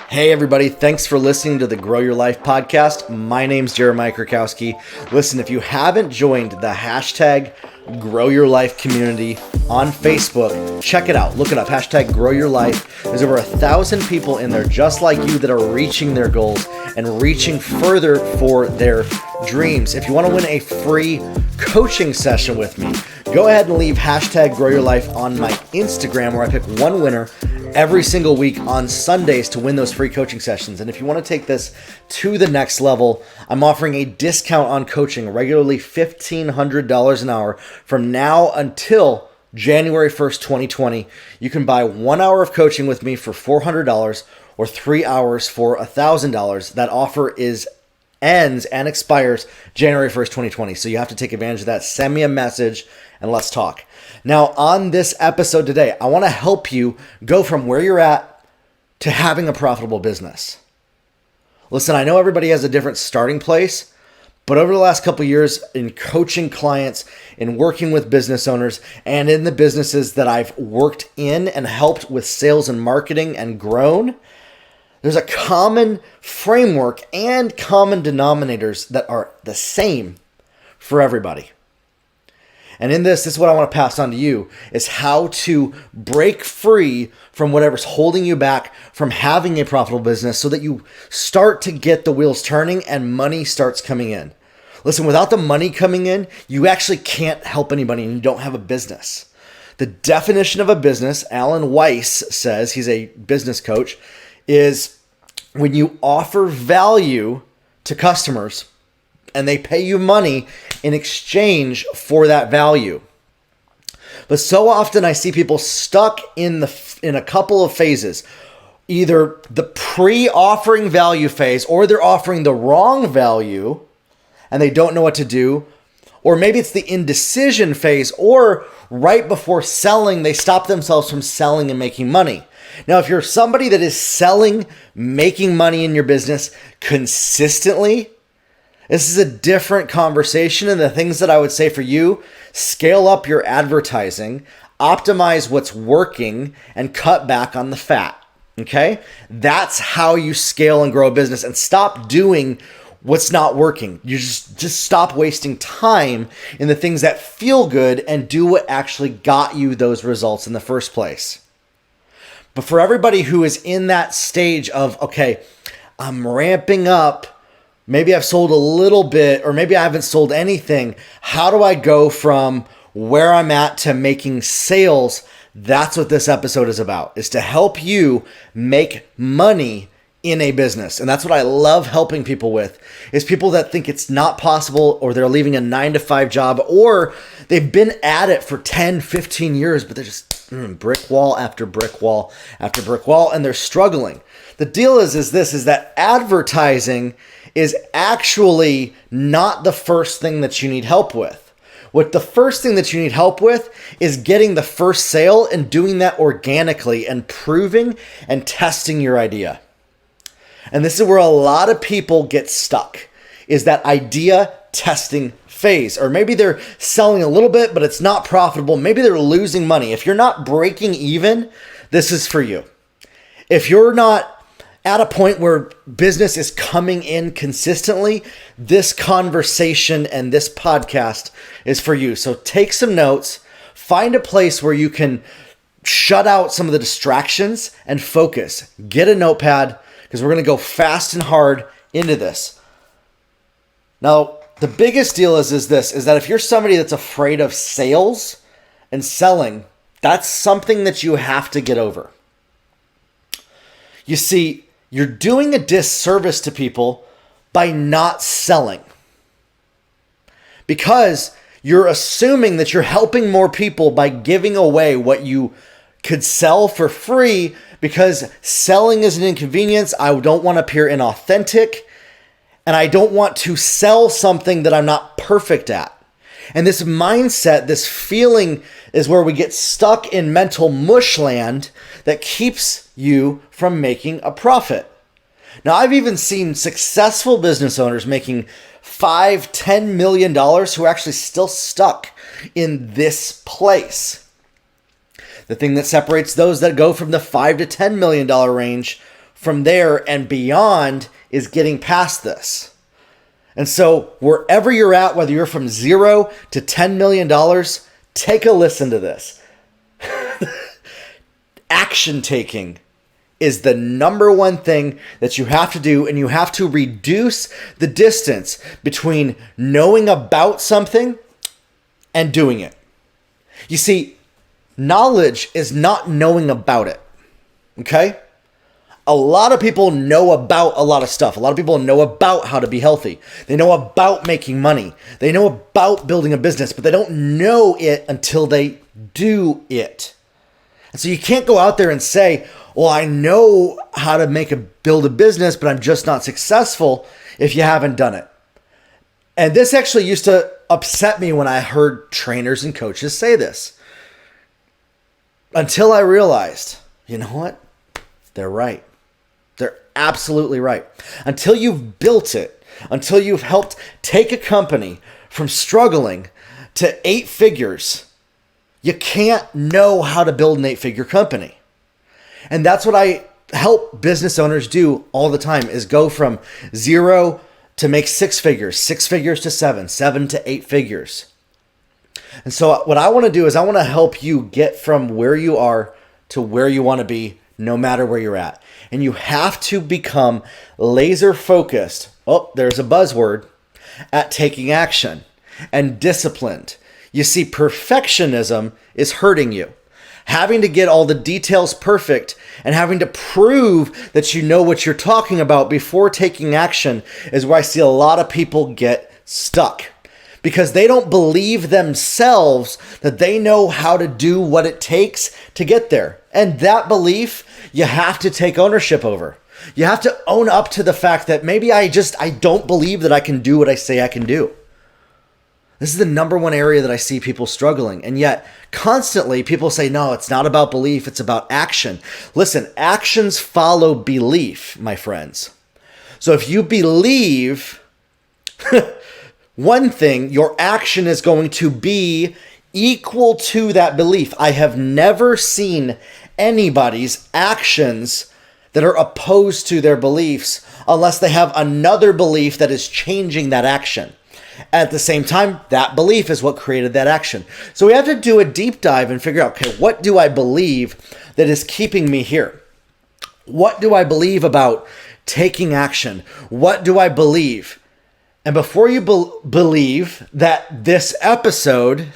Hey everybody, thanks for listening to the Grow Your Life podcast. My name's Jeremiah Krakowski. Listen, if you haven't joined the hashtag Grow Your Life community on Facebook, check it out. Look it up, hashtag Grow Your Life. There's over 1,000 people in there just like you that are reaching their goals and reaching further for their dreams. If you want to win a free coaching session with me, go ahead and leave hashtag Grow Your Life on my Instagram, where I pick one winner every single week on Sundays to win those free coaching sessions. And if you want to take this to the next level, I'm offering a discount on coaching, regularly $1,500 an hour from now until January 1st, 2020. You can buy 1 hour of coaching with me for $400 or 3 hours for $1,000. That offer ends and expires January 1st, 2020. So you have to take advantage of that. Send me a message and let's talk. Now, on this episode today, I want to help you go from where you're at to having a profitable business. Listen, I know everybody has a different starting place, but over the last couple of years in coaching clients, in working with business owners, and in the businesses that I've worked in and helped with sales and marketing and grown, there's a common framework and common denominators that are the same for everybody. And in this is what I want to pass on to you, is how to break free from whatever's holding you back from having a profitable business so that you start to get the wheels turning and money starts coming in. Listen, without the money coming in, you actually can't help anybody and you don't have a business. The definition of a business, Alan Weiss says, he's a business coach, is when you offer value to customers and they pay you money in exchange for that value. But so often I see people stuck in a couple of phases. Either the pre-offering value phase, or they're offering the wrong value and they don't know what to do. Or maybe it's the indecision phase, or right before selling, they stop themselves from selling and making money. Now, if you're somebody that is selling, making money in your business consistently, this is a different conversation. And the things that I would say for you: scale up your advertising, optimize what's working, and cut back on the fat. Okay? That's how you scale and grow a business, and stop doing what's not working. You just stop wasting time in the things that feel good and do what actually got you those results in the first place. But for everybody who is in that stage of, okay, I'm ramping up, maybe I've sold a little bit, or maybe I haven't sold anything. How do I go from where I'm at to making sales? That's what this episode is about, is to help you make money in a business. And that's what I love helping people with, is people that think it's not possible, or they're leaving a 9-to-5 job, or they've been at it for 10, 15 years, but they're just brick wall after brick wall after brick wall, and they're struggling. The deal is that advertising is actually not the first thing that you need help with. What the first thing that you need help with is getting the first sale and doing that organically and proving and testing your idea. And this is where a lot of people get stuck, is that idea testing phase. Or maybe they're selling a little bit, but it's not profitable. Maybe they're losing money. If you're not breaking even, this is for you. If you're not at a point where business is coming in consistently, this conversation and this podcast is for you. So take some notes, find a place where you can shut out some of the distractions and focus. Get a notepad, because we're going to go fast and hard into this. Now, the biggest deal is that if you're somebody that's afraid of sales and selling, that's something that you have to get over. You see, you're doing a disservice to people by not selling, because you're assuming that you're helping more people by giving away what you could sell for free, because selling is an inconvenience. I don't want to appear inauthentic, and I don't want to sell something that I'm not perfect at. And this mindset, this feeling, is where we get stuck in mental mushland that keeps you from making a profit. Now, I've even seen successful business owners making $5-10 million who are actually still stuck in this place. The thing that separates those that go from the $5 to $10 million range from there and beyond is getting past this. And so wherever you're at, whether you're from $0 to $10 million, take a listen to this. Action taking is the number one thing that you have to do, and you have to reduce the distance between knowing about something and doing it. You see, knowledge is not knowing about it, okay? A lot of people know about a lot of stuff. A lot of people know about how to be healthy. They know about making money. They know about building a business, but they don't know it until they do it. And so you can't go out there and say, well, I know how to build a business, but I'm just not successful if you haven't done it. And this actually used to upset me when I heard trainers and coaches say this. Until I realized, you know what? They're right. They're absolutely right. Until you've built it, until you've helped take a company from struggling to 8 figures, you can't know how to build an 8-figure company. And that's what I help business owners do all the time, is go from 0 to make 6 figures, 6 figures to 7, 7 to 8 figures. And so what I want to do is I want to help you get from where you are to where you want to be, no matter where you're at. And you have to become laser focused. Oh, there's a buzzword, at taking action and disciplined. You see, perfectionism is hurting you. Having to get all the details perfect and having to prove that you know what you're talking about before taking action is where I see a lot of people get stuck, because they don't believe themselves that they know how to do what it takes to get there. And that belief, you have to take ownership over. You have to own up to the fact that maybe I don't believe that I can do what I say I can do. This is the number one area that I see people struggling. And yet constantly people say, no, it's not about belief, it's about action. Listen, actions follow belief, my friends. So if you believe one thing, your action is going to be equal to that belief. I have never seen anybody's actions that are opposed to their beliefs unless they have another belief that is changing that action. At the same time, that belief is what created that action. So we have to do a deep dive and figure out, okay, what do I believe that is keeping me here? What do I believe about taking action? What do I believe? And before you believe that this episode,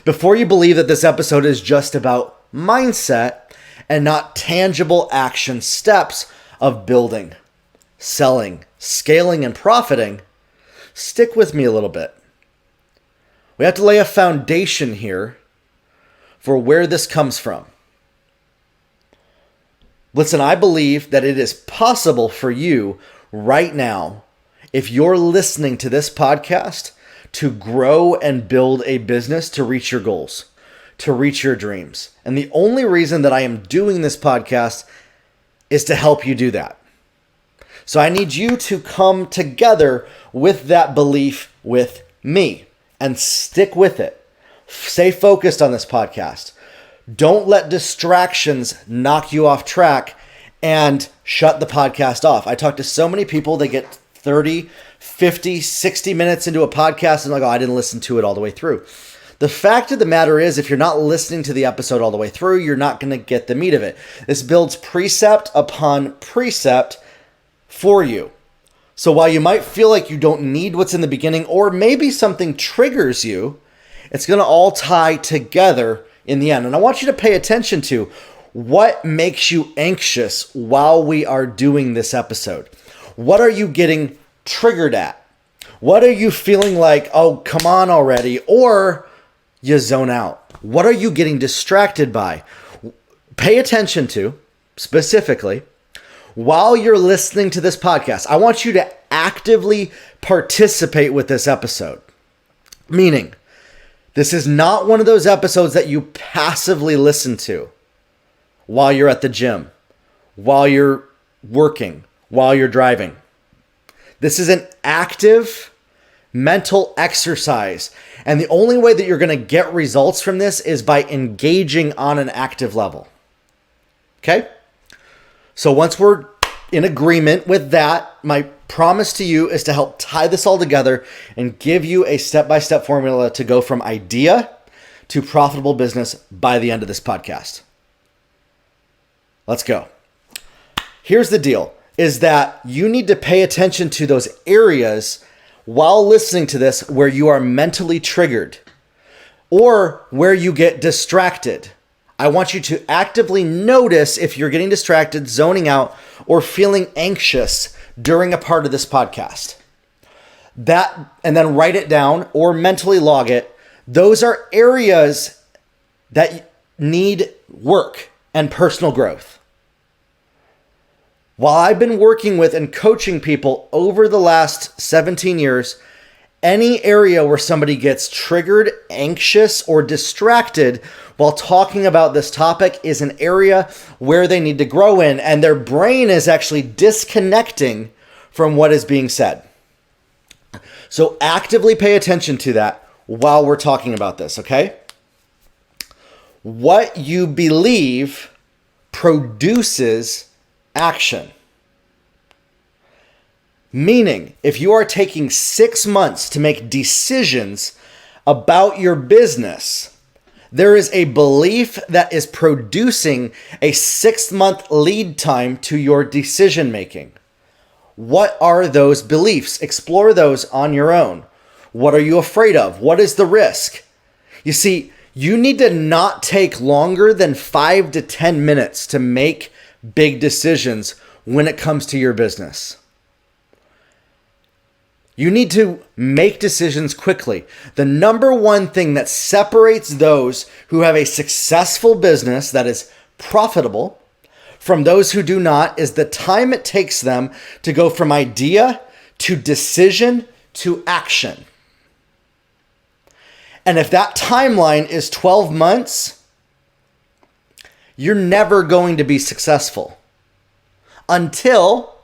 before you believe that this episode is just about mindset and not tangible action steps of building, selling, scaling, and profiting, stick with me a little bit. We have to lay a foundation here for where this comes from. Listen, I believe that it is possible for you right now, if you're listening to this podcast, to grow and build a business to reach your goals, to reach your dreams. And the only reason that I am doing this podcast is to help you do that. So I need you to come together with that belief with me and stick with it. Stay focused on this podcast. Don't let distractions knock you off track and shut the podcast off. I talk to so many people, they get 30, 50, 60 minutes into a podcast and like, oh, I didn't listen to it all the way through. The fact of the matter is, if you're not listening to the episode all the way through, you're not going to get the meat of it. This builds precept upon precept for you. So while you might feel like you don't need what's in the beginning, or maybe something triggers you, it's going to all tie together in the end. And I want you to pay attention to what makes you anxious while we are doing this episode. What are you getting triggered at? What are you feeling like, oh, come on already? Or you zone out. What are you getting distracted by? Pay attention to, specifically, while you're listening to this podcast. I want you to actively participate with this episode. Meaning, this is not one of those episodes that you passively listen to while you're at the gym, while you're working, while you're driving. This is an active mental exercise. And the only way that you're going to get results from this is by engaging on an active level. Okay? So once we're in agreement with that, my promise to you is to help tie this all together and give you a step-by-step formula to go from idea to profitable business by the end of this podcast. Let's go. Here's the deal, is that you need to pay attention to those areas while listening to this where you are mentally triggered or where you get distracted. I want you to actively notice if you're getting distracted, zoning out, or feeling anxious during a part of this podcast. And then write it down or mentally log it. Those are areas that need work and personal growth. While I've been working with and coaching people over the last 17 years, any area where somebody gets triggered, anxious, or distracted while talking about this topic is an area where they need to grow in, and their brain is actually disconnecting from what is being said. So actively pay attention to that while we're talking about this, okay? What you believe produces action. Meaning, if you are taking 6 months to make decisions about your business, there is a belief that is producing a 6-month lead time to your decision making. What are those beliefs? Explore those on your own. What are you afraid of? What is the risk? You see, you need to not take longer than 5 to 10 minutes to make big decisions when it comes to your business. You need to make decisions quickly. The number one thing that separates those who have a successful business that is profitable from those who do not is the time it takes them to go from idea to decision to action. And if that timeline is 12 months, you're never going to be successful until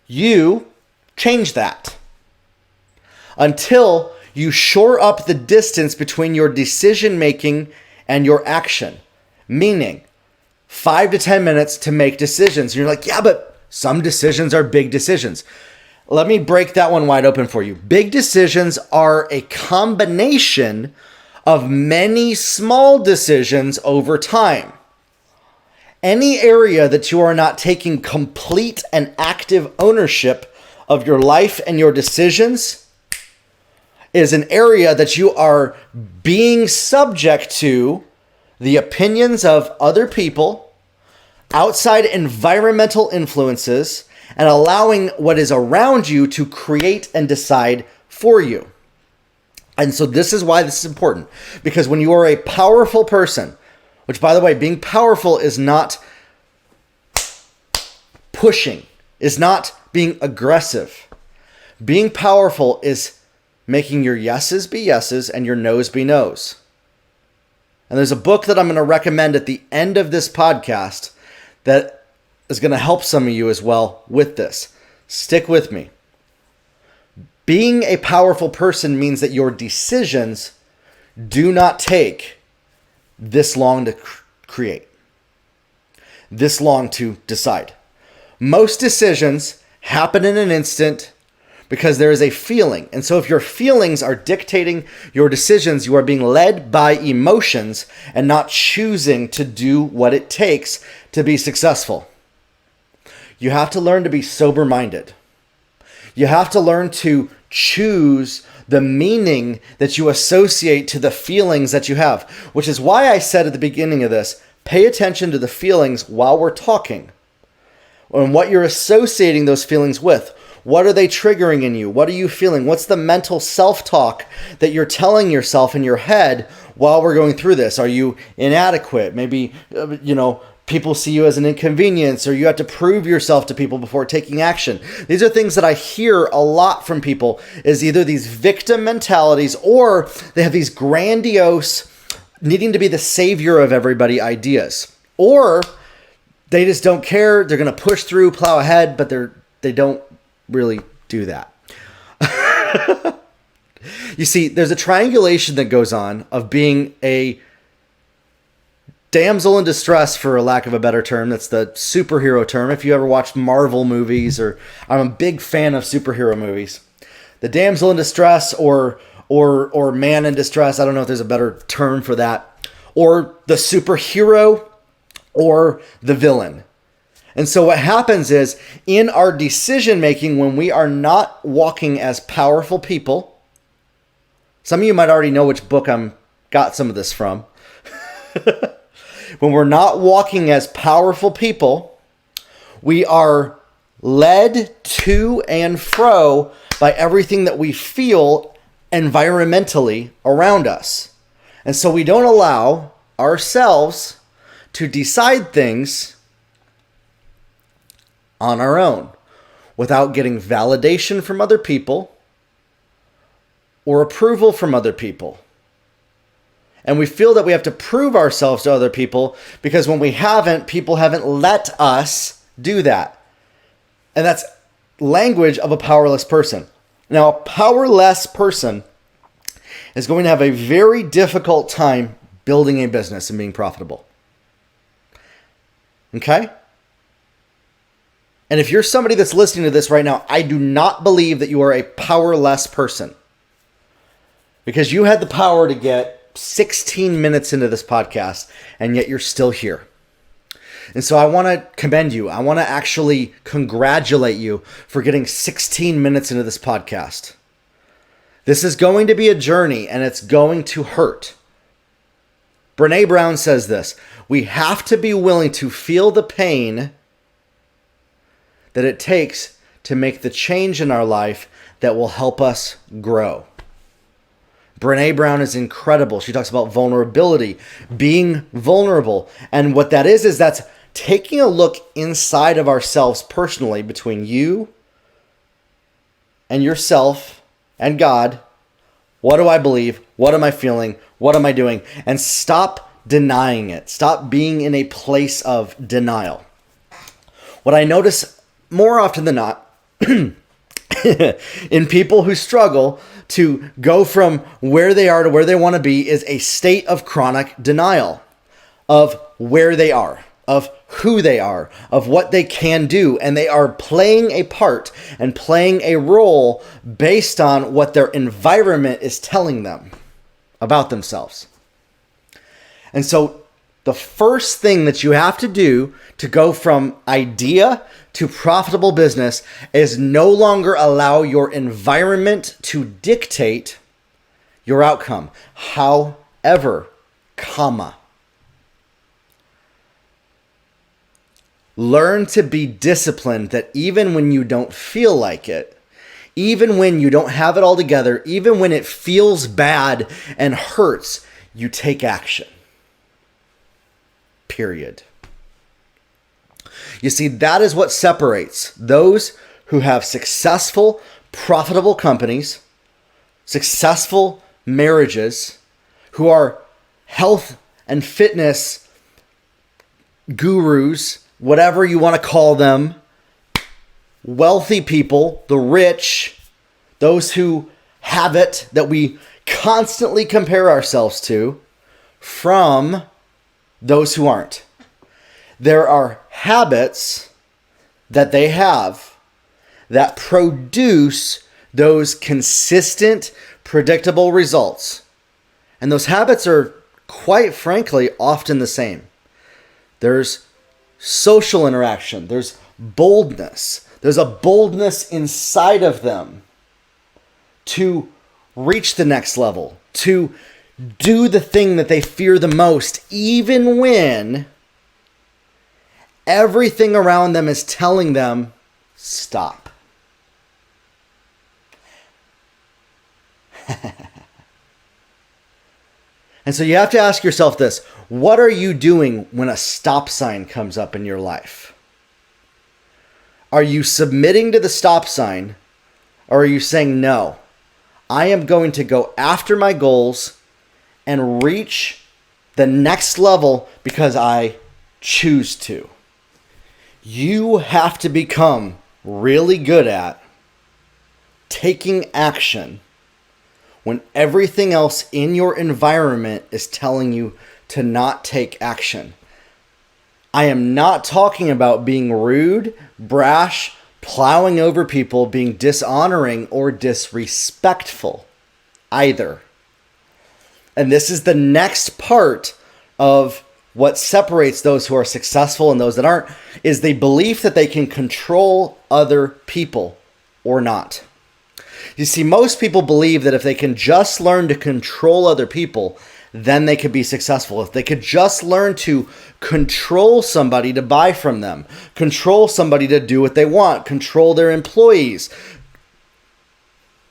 you change that. Until you shore up the distance between your decision making and your action. Meaning, 5 to 10 minutes to make decisions. And you're like, yeah, but some decisions are big decisions. Let me break that one wide open for you. Big decisions are a combination of many small decisions over time. Any area that you are not taking complete and active ownership of your life and your decisions is an area that you are being subject to the opinions of other people, outside environmental influences, and allowing what is around you to create and decide for you. And so this is why this is important. Because when you are a powerful person, which by the way, being powerful is not pushing, is not being aggressive. Being powerful is making your yeses be yeses and your noes be noes. And there's a book that I'm going to recommend at the end of this podcast that is going to help some of you as well with this. Stick with me. Being a powerful person means that your decisions do not take this long to create, this long to decide. Most decisions happen in an instant because there is a feeling. And so if your feelings are dictating your decisions, you are being led by emotions and not choosing to do what it takes to be successful. You have to learn to be sober-minded. You have to learn to choose the meaning that you associate to the feelings that you have, which is why I said at the beginning of this, pay attention to the feelings while we're talking and what you're associating those feelings with. What are they triggering in you? What are you feeling? What's the mental self-talk that you're telling yourself in your head while we're going through this? Are you inadequate? Maybe, people see you as an inconvenience, or you have to prove yourself to people before taking action. These are things that I hear a lot from people, is either these victim mentalities or they have these grandiose needing to be the savior of everybody ideas. Or they just don't care. They're going to push through, plow ahead, but they don't really do that. You see, there's a triangulation that goes on of being a damsel in distress, for a lack of a better term. That's the superhero term. If you ever watched Marvel movies, or I'm a big fan of superhero movies. The damsel in distress or man in distress, I don't know if there's a better term for that, or the superhero or the villain. And so what happens is, in our decision making, when we are not walking as powerful people, some of you might already know which book I'm got some of this from. When we're not walking as powerful people, we are led to and fro by everything that we feel environmentally around us. And so we don't allow ourselves to decide things on our own without getting validation from other people or approval from other people. And we feel that we have to prove ourselves to other people because when we haven't, people haven't let us do that. And that's language of a powerless person. Now, a powerless person is going to have a very difficult time building a business and being profitable. Okay? And if you're somebody that's listening to this right now, I do not believe that you are a powerless person. Because you had the power to get 16 minutes into this podcast, and yet you're still here. And so I want to commend you. I want to actually congratulate you for getting 16 minutes into this podcast. This is going to be a journey, and it's going to hurt. Brené Brown says this: we have to be willing to feel the pain that it takes to make the change in our life that will help us grow. Brené Brown is incredible. She talks about vulnerability, being vulnerable. And what that is that's taking a look inside of ourselves personally, between you and yourself and God. What do I believe? What am I feeling? What am I doing? And stop denying it. Stop being in a place of denial. What I notice more often than not in people who struggle to go from where they are to where they want to be is a state of chronic denial of where they are, of who they are, of what they can do. And they are playing a part and playing a role based on what their environment is telling them about themselves. And so the first thing that you have to do to go from idea to profitable business is no longer allow your environment to dictate your outcome. However, learn to be disciplined that even when you don't feel like it, even when you don't have it all together, even when it feels bad and hurts, you take action. Period. You see, that is what separates those who have successful, profitable companies, successful marriages, who are health and fitness gurus, whatever you want to call them, wealthy people, the rich, those who have it that we constantly compare ourselves to, from those who aren't. There are habits that they have that produce those consistent, predictable results. And those habits are, quite frankly, often the same. There's social interaction. There's boldness. There's a boldness inside of them to reach the next level, to do the thing that they fear the most, even when everything around them is telling them, stop. And so you have to ask yourself this: what are you doing when a stop sign comes up in your life? Are you submitting to the stop sign, or are you saying, no, I am going to go after my goals and reach the next level because I choose to? You have to become really good at taking action when everything else in your environment is telling you to not take action. I am not talking about being rude, brash, plowing over people, being dishonoring, or disrespectful either. And this is the next part of what separates those who are successful and those that aren't, is the belief that they can control other people or not. You see, most people believe that if they can just learn to control other people, then they could be successful. If they could just learn to control somebody to buy from them, control somebody to do what they want, control their employees.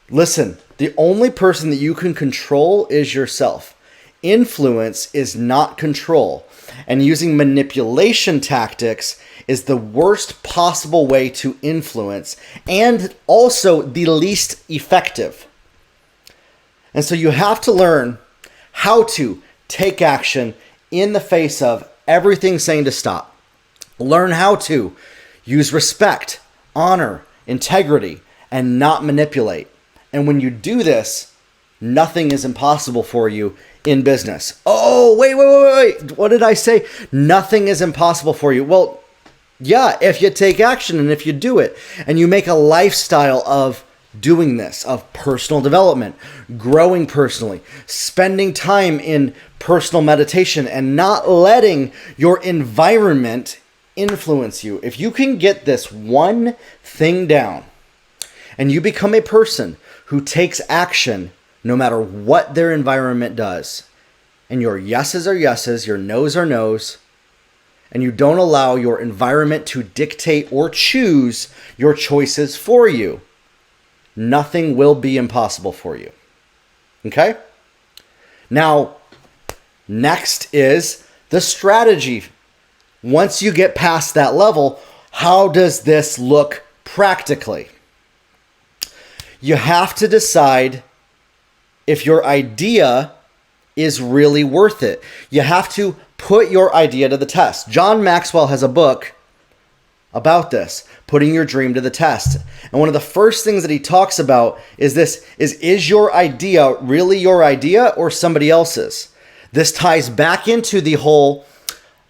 Listen, the only person that you can control is yourself. Influence is not control. And using manipulation tactics is the worst possible way to influence and also the least effective. And so you have to learn how to take action in the face of everything saying to stop. Learn how to use respect, honor, integrity, and not manipulate. And when you do this, nothing is impossible for you in business. Oh, wait. What did I say? Nothing is impossible for you. Well, yeah, if you take action and if you do it and you make a lifestyle of doing this, of personal development, growing personally, spending time in personal meditation and not letting your environment influence you. If you can get this one thing down and you become a person who takes action no matter what their environment does, and your yeses are yeses, your noes are noes, and you don't allow your environment to dictate or choose your choices for you, nothing will be impossible for you. Okay? Now, next is the strategy. Once you get past that level, how does this look practically? You have to decide if your idea is really worth it. You have to put your idea to the test. John Maxwell has a book about this, putting your dream to the test. And one of the first things that he talks about is this, is your idea really your idea or somebody else's? This ties back into the whole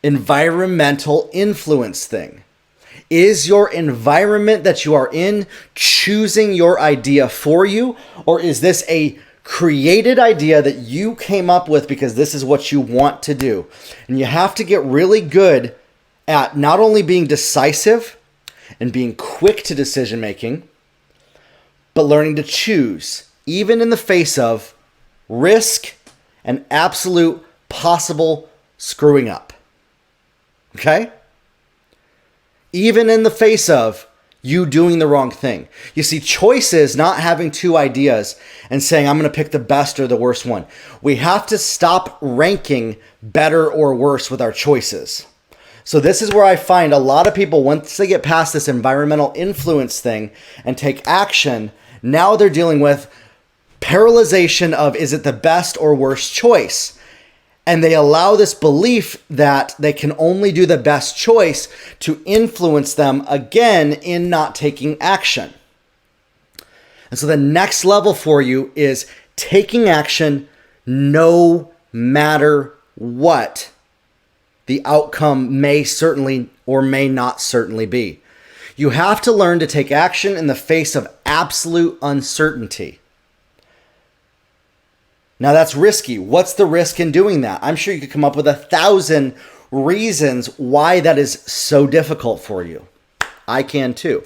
environmental influence thing. Is your environment that you are in choosing your idea for you, or is this a created idea that you came up with because this is what you want to do? And you have to get really good at not only being decisive and being quick to decision making, but learning to choose, even in the face of risk and absolute possible screwing up. Okay? Even in the face of you doing the wrong thing. You see, choice is not having two ideas and saying, I'm going to pick the best or the worst one. We have to stop ranking better or worse with our choices. So this is where I find a lot of people, once they get past this environmental influence thing and take action, now they're dealing with paralyzation of, is it the best or worst choice? And they allow this belief that they can only do the best choice to influence them again in not taking action. And so the next level for you is taking action no matter what the outcome may certainly or may not certainly be. You have to learn to take action in the face of absolute uncertainty. Now that's risky. What's the risk in doing that? I'm sure you could come up with 1,000 reasons why that is so difficult for you. I can too.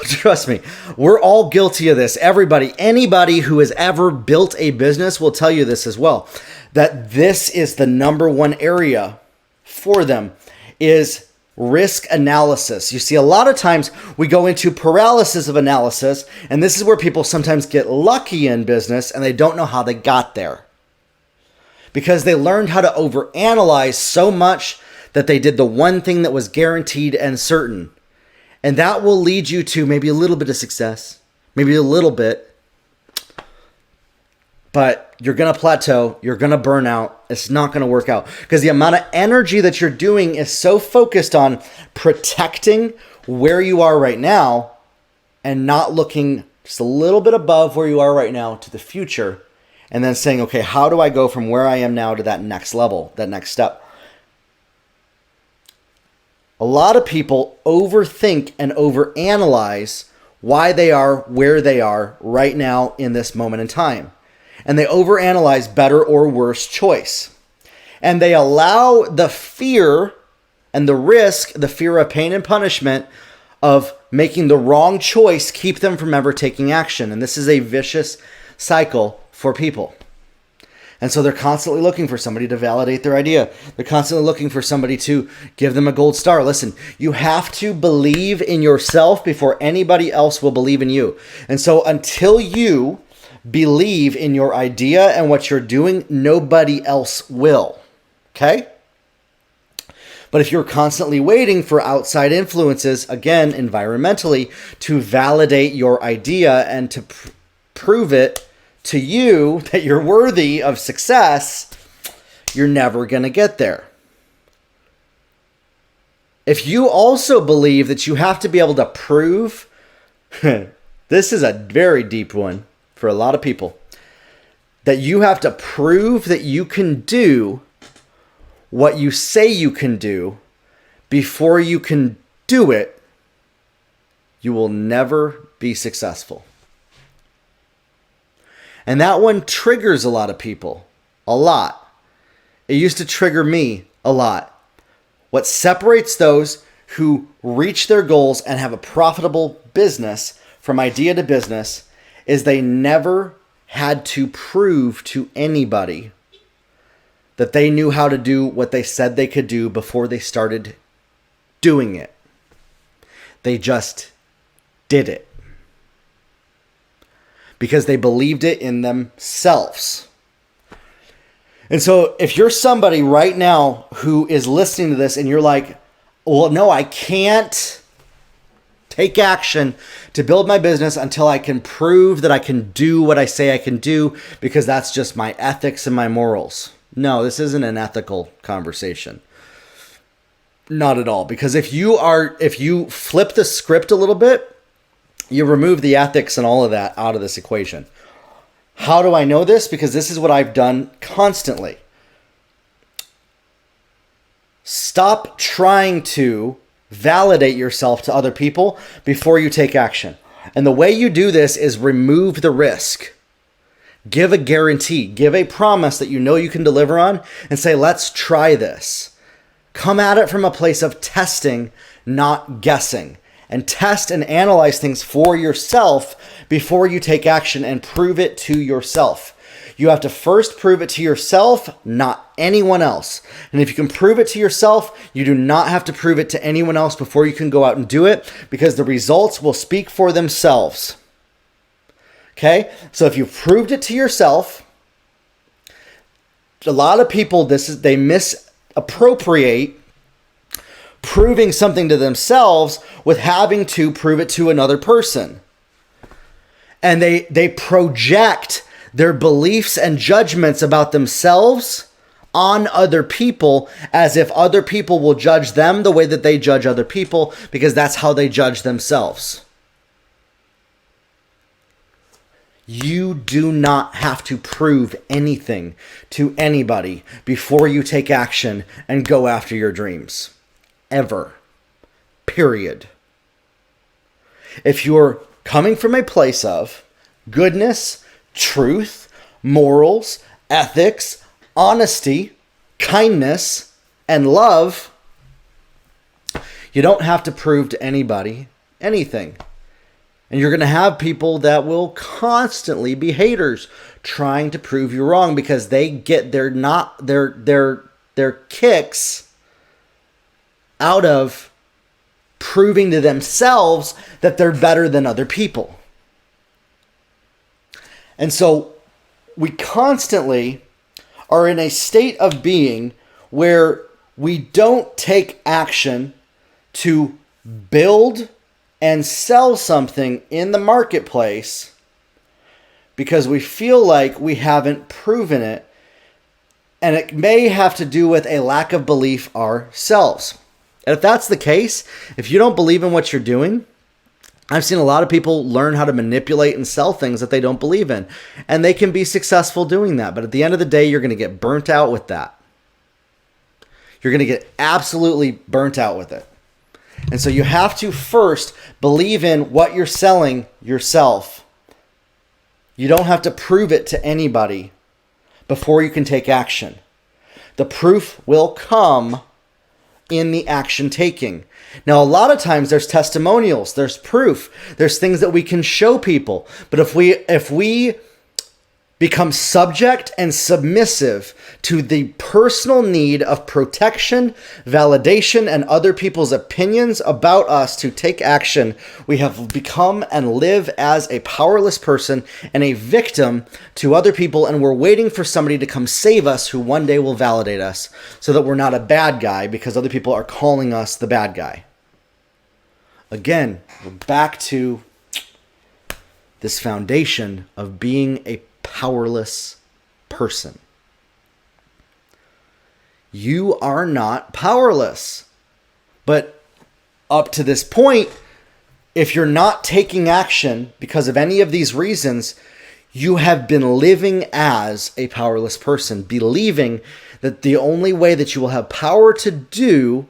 Trust me, we're all guilty of this. Anybody who has ever built a business will tell you this as well, that this is the number one area for them is risk analysis. You see, a lot of times we go into paralysis of analysis, and this is where people sometimes get lucky in business and they don't know how they got there. Because they learned how to overanalyze so much that they did the one thing that was guaranteed and certain. And that will lead you to maybe a little bit of success, maybe a little bit, but you're going to plateau, you're going to burn out, it's not going to work out. Because the amount of energy that you're doing is so focused on protecting where you are right now and not looking just a little bit above where you are right now to the future and then saying, okay, how do I go from where I am now to that next level, that next step? A lot of people overthink and overanalyze why they are where they are right now in this moment in time. And they overanalyze better or worse choice. And they allow the fear and the risk, the fear of pain and punishment of making the wrong choice keep them from ever taking action. And this is a vicious cycle for people. And so they're constantly looking for somebody to validate their idea. They're constantly looking for somebody to give them a gold star. Listen, you have to believe in yourself before anybody else will believe in you. And so until you believe in your idea and what you're doing, nobody else will. Okay? But if you're constantly waiting for outside influences, again, environmentally, to validate your idea and to prove it to you that you're worthy of success, you're never going to get there. If you also believe that you have to be able to prove, this is a very deep one for a lot of people, that you have to prove that you can do what you say you can do before you can do it, you will never be successful. And that one triggers a lot of people, a lot. It used to trigger me a lot. What separates those who reach their goals and have a profitable business from idea to business is they never had to prove to anybody that they knew how to do what they said they could do before they started doing it. They just did it. Because they believed it in themselves. And so if you're somebody right now who is listening to this and you're like, well, no, I can't take action to build my business until I can prove that I can do what I say I can do because that's just my ethics and my morals. No, this isn't an ethical conversation. Not at all. Because if you flip the script a little bit, you remove the ethics and all of that out of this equation. How do I know this? Because this is what I've done constantly. Stop trying to validate yourself to other people before you take action. And the way you do this is remove the risk. Give a guarantee. Give a promise that you know you can deliver on and say, let's try this. Come at it from a place of testing, not guessing. And test and analyze things for yourself before you take action and prove it to yourself. You have to first prove it to yourself, not anyone else. And if you can prove it to yourself, you do not have to prove it to anyone else before you can go out and do it because the results will speak for themselves. Okay? So if you've proved it to yourself, a lot of people, they misappropriate proving something to themselves with having to prove it to another person. And they project their beliefs and judgments about themselves on other people as if other people will judge them the way that they judge other people because that's how they judge themselves. You do not have to prove anything to anybody before you take action and go after your dreams. Ever. Period. If you're coming from a place of goodness, truth, morals, ethics, honesty, kindness, and love, you don't have to prove to anybody anything. And you're going to have people that will constantly be haters trying to prove you wrong because they get their kicks out of proving to themselves that they're better than other people. And so we constantly are in a state of being where we don't take action to build and sell something in the marketplace because we feel like we haven't proven it. And it may have to do with a lack of belief ourselves. And if that's the case, if you don't believe in what you're doing, I've seen a lot of people learn how to manipulate and sell things that they don't believe in, and they can be successful doing that. But at the end of the day, you're going to get burnt out with that. You're going to get absolutely burnt out with it. And so you have to first believe in what you're selling yourself. You don't have to prove it to anybody before you can take action. The proof will come in the action taking. Now, a lot of times there's testimonials, there's proof, there's things that we can show people. But if we become subject and submissive to the personal need of protection, validation, and other people's opinions about us to take action, we have become and live as a powerless person and a victim to other people, and we're waiting for somebody to come save us who one day will validate us so that we're not a bad guy because other people are calling us the bad guy. Again, we're back to this foundation of being a powerless person. You are not powerless. But up to this point, if you're not taking action because of any of these reasons, you have been living as a powerless person, believing that the only way that you will have power to do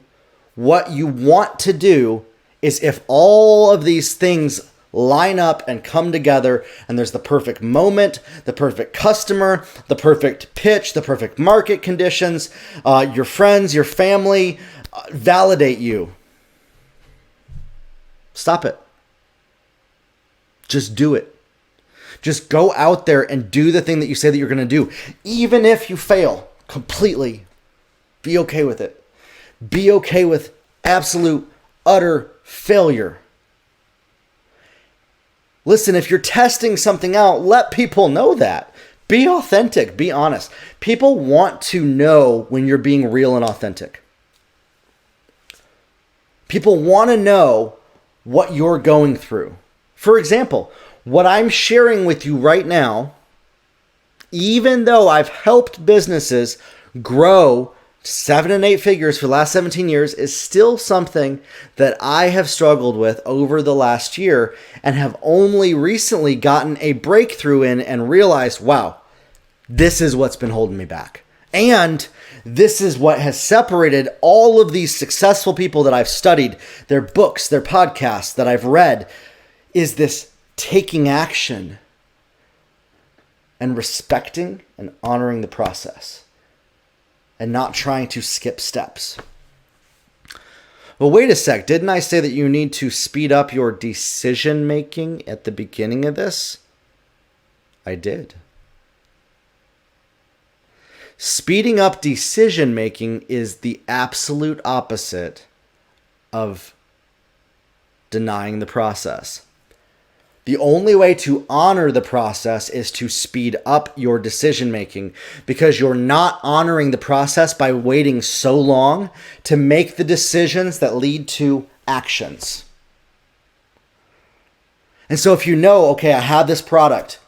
what you want to do is if all of these things line up and come together, and there's the perfect moment, the perfect customer, the perfect pitch, the perfect market conditions, your friends, your family validate you. Stop it. Just do it. Just go out there and do the thing that you say that you're going to do. Even if you fail completely, be okay with it. Be okay with absolute, utter failure. Listen, if you're testing something out, let people know that. Be authentic. Be honest. People want to know when you're being real and authentic. People want to know what you're going through. For example, what I'm sharing with you right now, even though I've helped businesses grow 7 and 8 figures for the last 17 years, is still something that I have struggled with over the last year and have only recently gotten a breakthrough in and realized, wow, this is what's been holding me back. And this is what has separated all of these successful people that I've studied, their books, their podcasts that I've read, is this taking action and respecting and honoring the process, and not trying to skip steps. Well, wait a sec. Didn't I say that you need to speed up your decision making at the beginning of this? I did. Speeding up decision making is the absolute opposite of denying the process. The only way to honor the process is to speed up your decision making, because you're not honoring the process by waiting so long to make the decisions that lead to actions. And so if you know, okay, I have this product,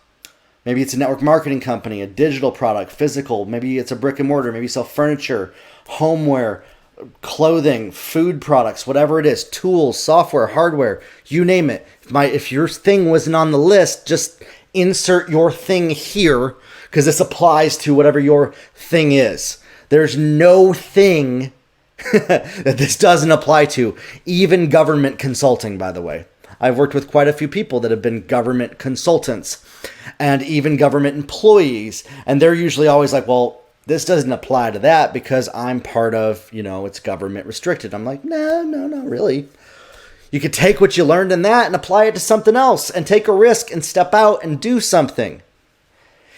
maybe it's a network marketing company, a digital product, physical, maybe it's a brick and mortar, maybe you sell furniture, homeware, clothing, food products, whatever it is, tools, software, hardware, you name it. If your thing wasn't on the list, just insert your thing here, because this applies to whatever your thing is. There's no thing that this doesn't apply to, even government consulting, by the way. I've worked with quite a few people that have been government consultants and even government employees, and they're usually always like, well, this doesn't apply to that because I'm part of, it's government restricted. I'm like, no, not really. You could take what you learned in that and apply it to something else and take a risk and step out and do something.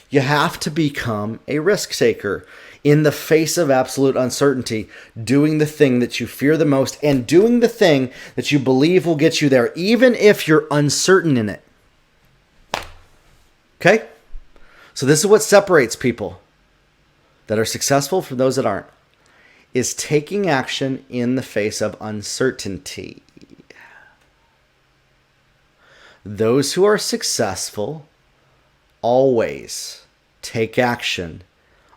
You have to become a risk taker in the face of absolute uncertainty, doing the thing that you fear the most and doing the thing that you believe will get you there, even if you're uncertain in it. Okay? So this is what separates people that are successful from those that aren't, is taking action in the face of uncertainty. Those who are successful always take action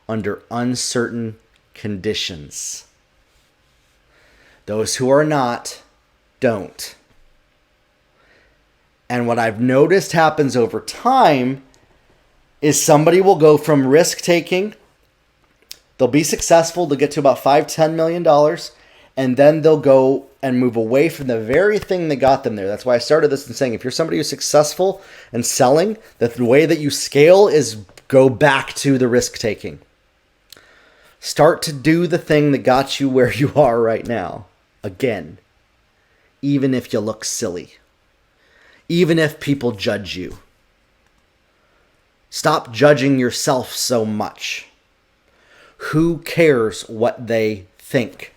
under uncertain conditions. Those who are not, don't. And what I've noticed happens over time is somebody will go from risk taking, they'll be successful to get to about $5-10 million, and then they'll go and move away from the very thing that got them there. That's why I started this in saying, if you're somebody who's successful and selling, that the way that you scale is go back to the risk taking. Start to do the thing that got you where you are right now. Again, even if you look silly, even if people judge you. Stop judging yourself so much. Who cares what they think?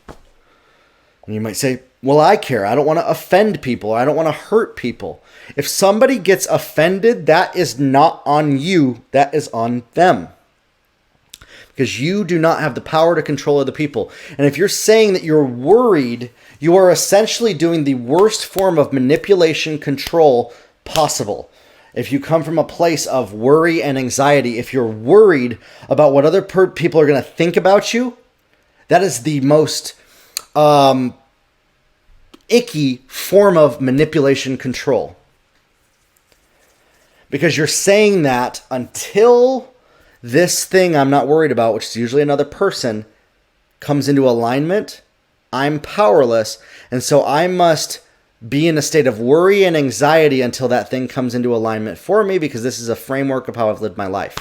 And you might say, well, I care. I don't want to offend people. I don't want to hurt people. If somebody gets offended, that is not on you. That is on them. Because you do not have the power to control other people. And if you're saying that you're worried, you are essentially doing the worst form of manipulation control possible. If you come from a place of worry and anxiety, if you're worried about what other people are going to think about you, that is the most icky form of manipulation control. Because you're saying that until this thing I'm not worried about, which is usually another person, comes into alignment, I'm powerless. And so I must be in a state of worry and anxiety until that thing comes into alignment for me, because this is a framework of how I've lived my life.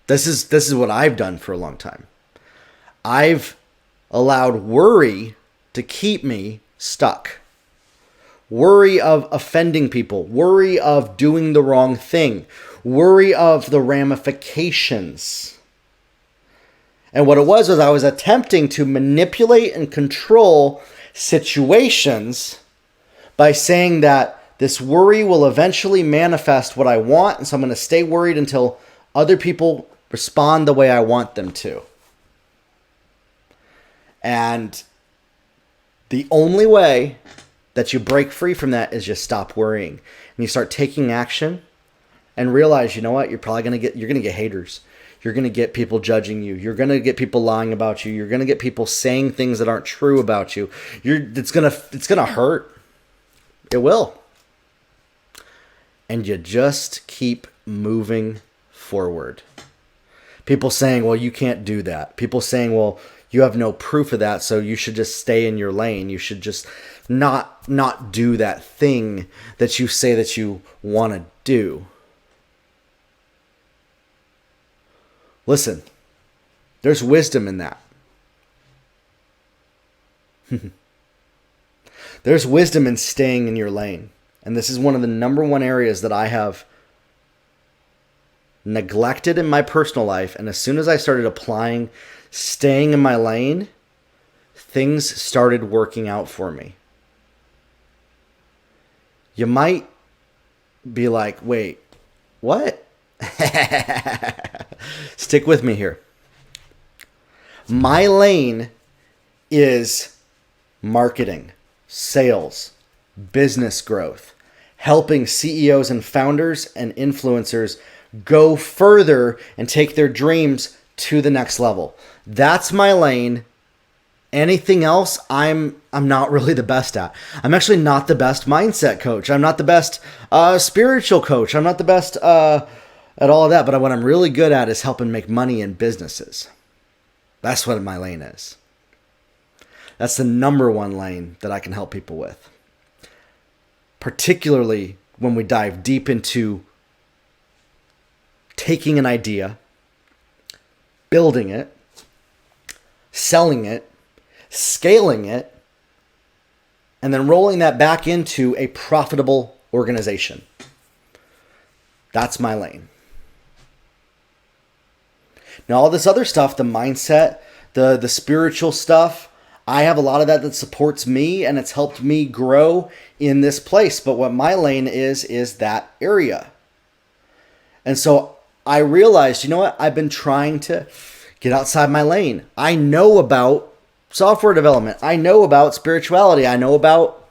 This is what I've done for a long time. I've allowed worry to keep me stuck. Worry of offending people, worry of doing the wrong thing, worry of the ramifications. And what it was I was attempting to manipulate and control situations by saying that this worry will eventually manifest what I want, and so I'm going to stay worried until other people respond the way I want them to. And the only way that you break free from that is just stop worrying. And you start taking action and realize, you know what, you're going to get haters. You're going to get people judging you. You're going to get people lying about you. You're going to get people saying things that aren't true about you. It's going to hurt. It will. And you just keep moving forward. People saying, well, you can't do that. People saying, well, you have no proof of that, so you should just stay in your lane. You should just not do that thing that you say that you want to do. Listen, there's wisdom in that. There's wisdom in staying in your lane. And this is one of the number one areas that I have neglected in my personal life. And as soon as I started applying staying in my lane, things started working out for me. You might be like, wait, what? Stick with me here. My lane is marketing, sales, business growth, helping CEOs and founders and influencers go further and take their dreams to the next level. That's my lane. Anything else, I'm not really the best at. I'm actually not the best mindset coach. I'm not the best spiritual coach. I'm not the best at all of that. But what I'm really good at is helping make money in businesses. That's what my lane is. That's the number one lane that I can help people with. Particularly when we dive deep into taking an idea, building it, selling it, scaling it, and then rolling that back into a profitable organization. That's my lane. Now, all this other stuff, the mindset, the spiritual stuff, I have a lot of that supports me, and it's helped me grow in this place. But what my lane is that area. And so I realized, you know what? I've been trying to get outside my lane. I know about software development. I know about spirituality. I know about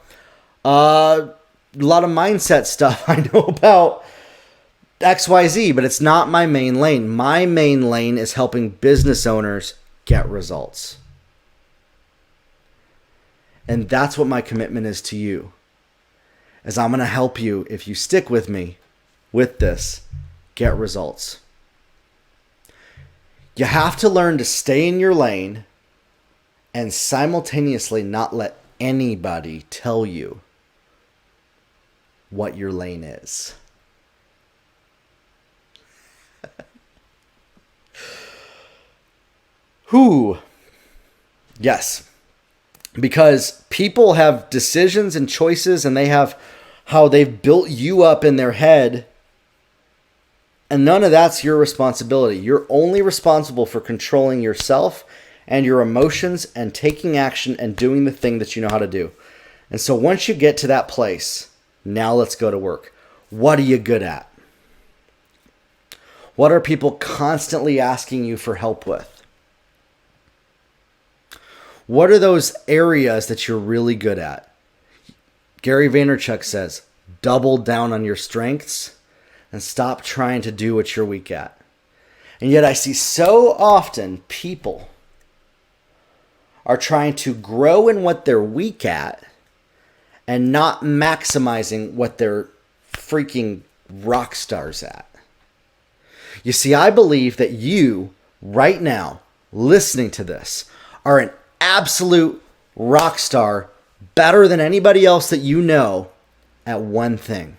a lot of mindset stuff. I know about XYZ, but it's not my main lane. My main lane is helping business owners get results. And that's what my commitment is to you. is I'm going to help you, if you stick with me with this, get results. You have to learn to stay in your lane and simultaneously not let anybody tell you what your lane is. Who? Yes. Because people have decisions and choices, and they have how they've built you up in their head. And none of that's your responsibility. You're only responsible for controlling yourself and your emotions and taking action and doing the thing that you know how to do. And so once you get to that place, now let's go to work. What are you good at? What are people constantly asking you for help with? What are those areas that you're really good at? Gary Vaynerchuk says, double down on your strengths and stop trying to do what you're weak at. And yet I see so often people are trying to grow in what they're weak at and not maximizing what they're freaking rock stars at. You see, I believe that you, right now, listening to this, are an absolute rock star, better than anybody else that you know at one thing.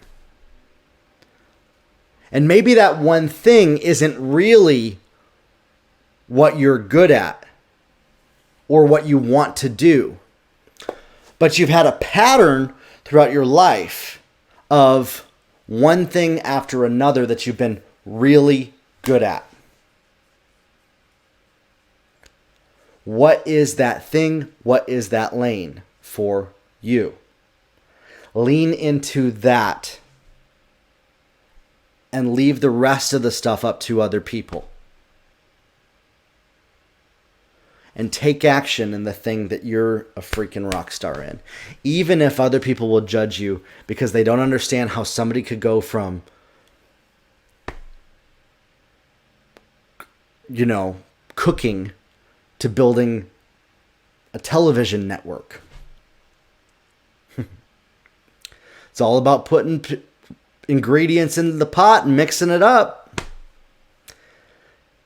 And maybe that one thing isn't really what you're good at or what you want to do. But you've had a pattern throughout your life of one thing after another that you've been really good at. What is that thing? What is that lane for you? Lean into that and leave the rest of the stuff up to other people. And take action in the thing that you're a freaking rock star in. Even if other people will judge you because they don't understand how somebody could go from, cooking to building a television network. It's all about putting ingredients in the pot and mixing it up.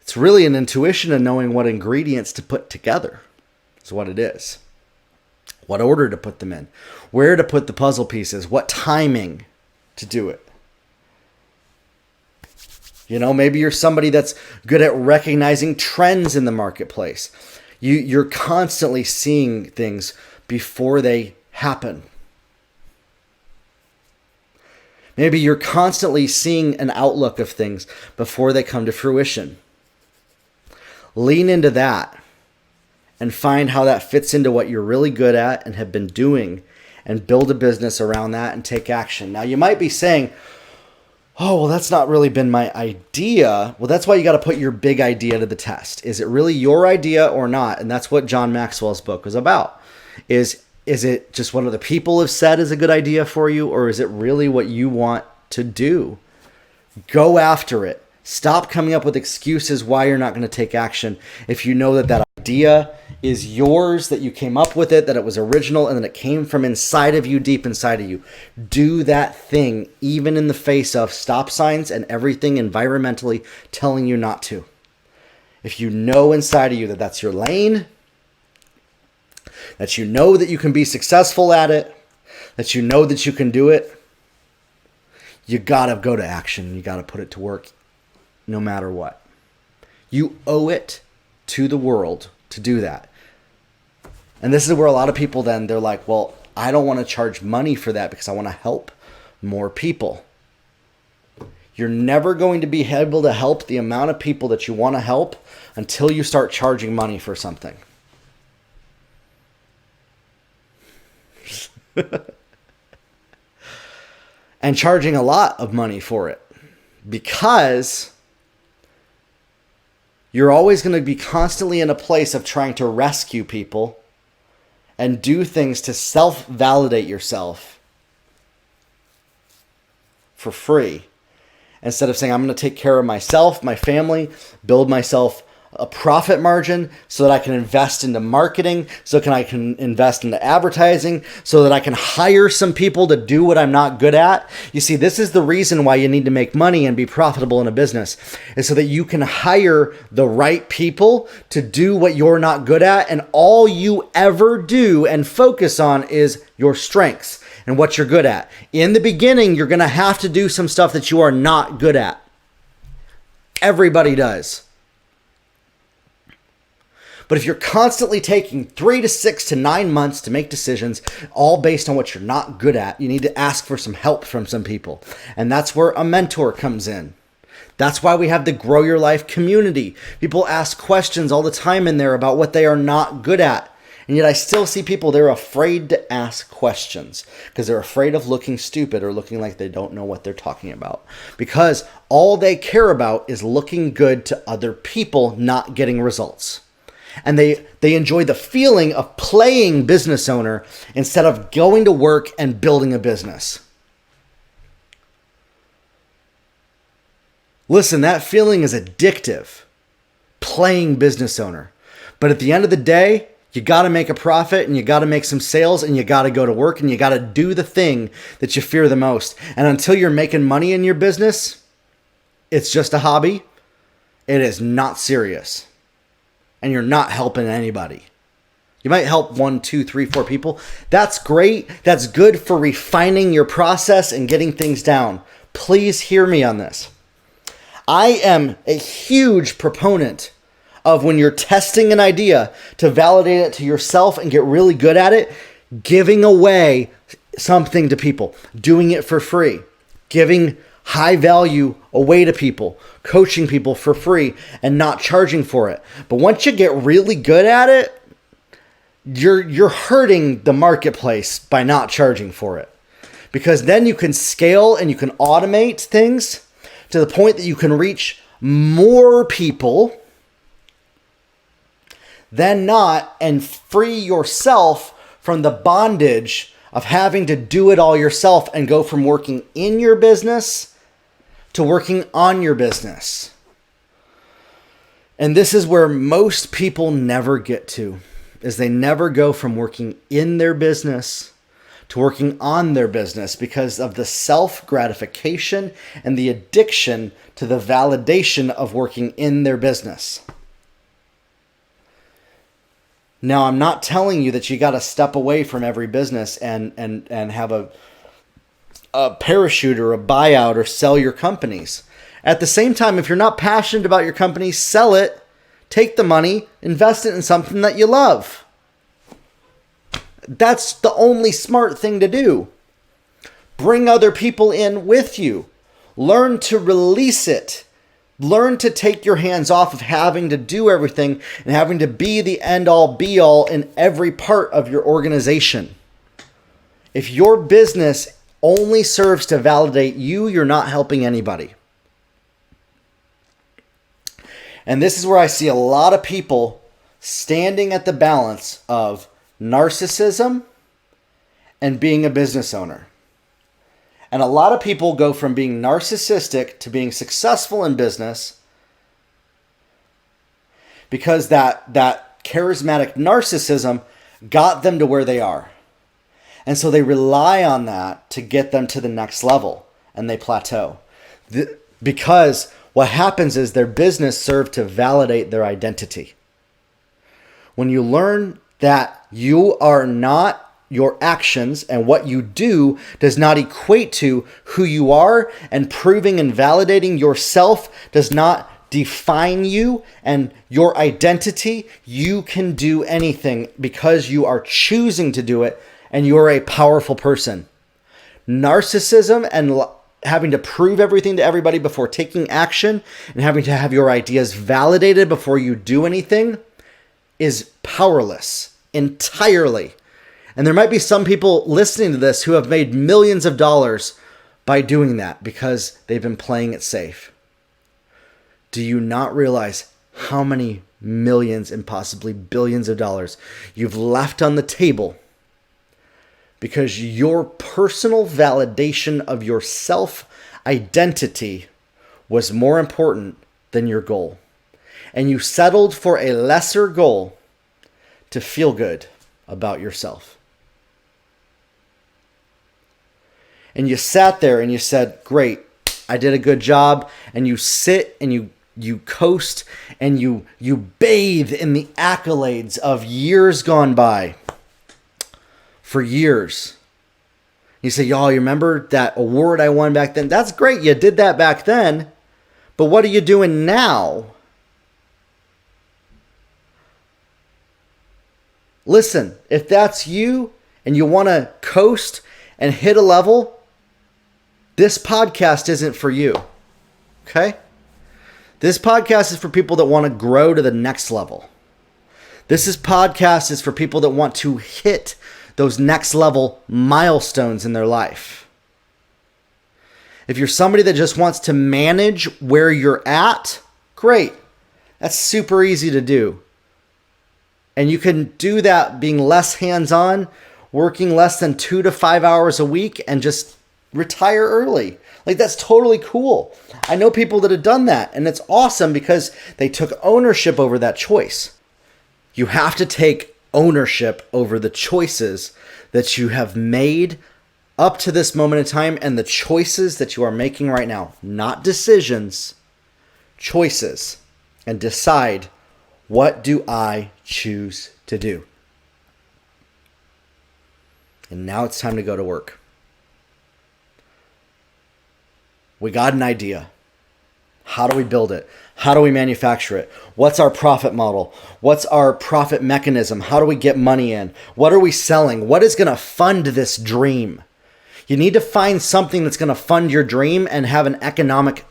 It's really an intuition of knowing what ingredients to put together. Is what it is. What order to put them in. Where to put the puzzle pieces. What timing to do it. Maybe you're somebody that's good at recognizing trends in the marketplace. You're constantly seeing things before they happen. Maybe you're constantly seeing an outlook of things before they come to fruition. Lean into that and find how that fits into what you're really good at and have been doing, and build a business around that and take action. Now, you might be saying, oh, well, that's not really been my idea. Well, that's why you got to put your big idea to the test. Is it really your idea or not? And that's what John Maxwell's book was about. Is it just what other people have said is a good idea for you, or is it really what you want to do? Go after it. Stop coming up with excuses why you're not going to take action. If you know that idea is yours, that you came up with it, that it was original, and that it came from inside of you, deep inside of you, do that thing, even in the face of stop signs and everything environmentally telling you not to. If you know inside of you that that's your lane, that you know that you can be successful at it, that you know that you can do it, you got to go to action. You got to put it to work no matter what. You owe it to the world to do that. And this is where a lot of people then, they're like, well, I don't want to charge money for that because I want to help more people. You're never going to be able to help the amount of people that you want to help until you start charging money for something. And charging a lot of money for it, because you're always going to be constantly in a place of trying to rescue people and do things to self-validate yourself for free, instead of saying, I'm going to take care of myself, my family, build myself a profit margin so that I can invest into marketing, I can invest into advertising, so that I can hire some people to do what I'm not good at. You see, this is the reason why you need to make money and be profitable in a business, is so that you can hire the right people to do what you're not good at, and all you ever do and focus on is your strengths and what you're good at. In the beginning, you're going to have to do some stuff that you are not good at. Everybody does. But if you're constantly taking 3 to 6 to 9 months to make decisions, all based on what you're not good at, you need to ask for some help from some people. And that's where a mentor comes in. That's why we have the Grow Your Life community. People ask questions all the time in there about what they are not good at. And yet I still see people, they're afraid to ask questions because they're afraid of looking stupid or looking like they don't know what they're talking about. Because all they care about is looking good to other people, not getting results. And they enjoy the feeling of playing business owner instead of going to work and building a business. Listen, that feeling is addictive, playing business owner. But at the end of the day, you got to make a profit and you got to make some sales and you got to go to work and you got to do the thing that you fear the most. And until you're making money in your business, it's just a hobby. It is not serious. And you're not helping anybody. You might help 1, 2, 3, 4 people. That's great. That's good for refining your process and getting things down. Please hear me on this. I am a huge proponent of when you're testing an idea to validate it to yourself and get really good at it, giving away something to people, doing it for free, giving high value away to people, coaching people for free and not charging for it. But once you get really good at it, you're hurting the marketplace by not charging for it. Because then you can scale and you can automate things to the point that you can reach more people than not and free yourself from the bondage of having to do it all yourself and go from working in your business to working on your business. And this is where most people never get to, is they never go from working in their business to working on their business because of the self-gratification and the addiction to the validation of working in their business. Now, I'm not telling you that you got to step away from every business and have a parachute or a buyout or sell your companies. At the same time, if you're not passionate about your company, sell it, take the money, invest it in something that you love. That's the only smart thing to do. Bring other people in with you. Learn to release it. Learn to take your hands off of having to do everything and having to be the end-all be-all in every part of your organization. If your business only serves to validate you, you're not helping anybody. And this is where I see a lot of people standing at the balance of narcissism and being a business owner. And a lot of people go from being narcissistic to being successful in business because that charismatic narcissism got them to where they are. And so they rely on that to get them to the next level, and they plateau. Because what happens is their business served to validate their identity. When you learn that you are not your actions and what you do does not equate to who you are, and proving and validating yourself does not define you and your identity, you can do anything because you are choosing to do it. And you're a powerful person. Narcissism and having to prove everything to everybody before taking action and having to have your ideas validated before you do anything is powerless entirely. And there might be some people listening to this who have made millions of dollars by doing that because they've been playing it safe. Do you not realize how many millions and possibly billions of dollars you've left on the table because your personal validation of your self-identity was more important than your goal? and you settled for a lesser goal to feel good about yourself. And you sat there and you said, great, I did a good job. And you sit and you coast and you bathe in the accolades of years gone by. For years. You say, y'all, you remember that award I won back then? That's great. You did that back then. But what are you doing now? Listen, if that's you and you want to coast and hit a level, this podcast isn't for you. Okay? This podcast is for people that want to grow to the next level. This podcast is for people that want to hit those next level milestones in their life. If you're somebody that just wants to manage where you're at, great. That's super easy to do. And you can do that being less hands-on, working less than 2 to 5 hours a week, and just retire early. Like, that's totally cool. I know people that have done that, and it's awesome because they took ownership over that choice. You have to take ownership over the choices that you have made up to this moment in time and the choices that you are making right now. Not decisions, choices. And decide, what do I choose to do? And now it's time to go to work. We got an idea. How do we build it? How do we manufacture it? What's our profit model? What's our profit mechanism? How do we get money in? What are we selling? What is going to fund this dream? You need to find something that's going to fund your dream and have an economic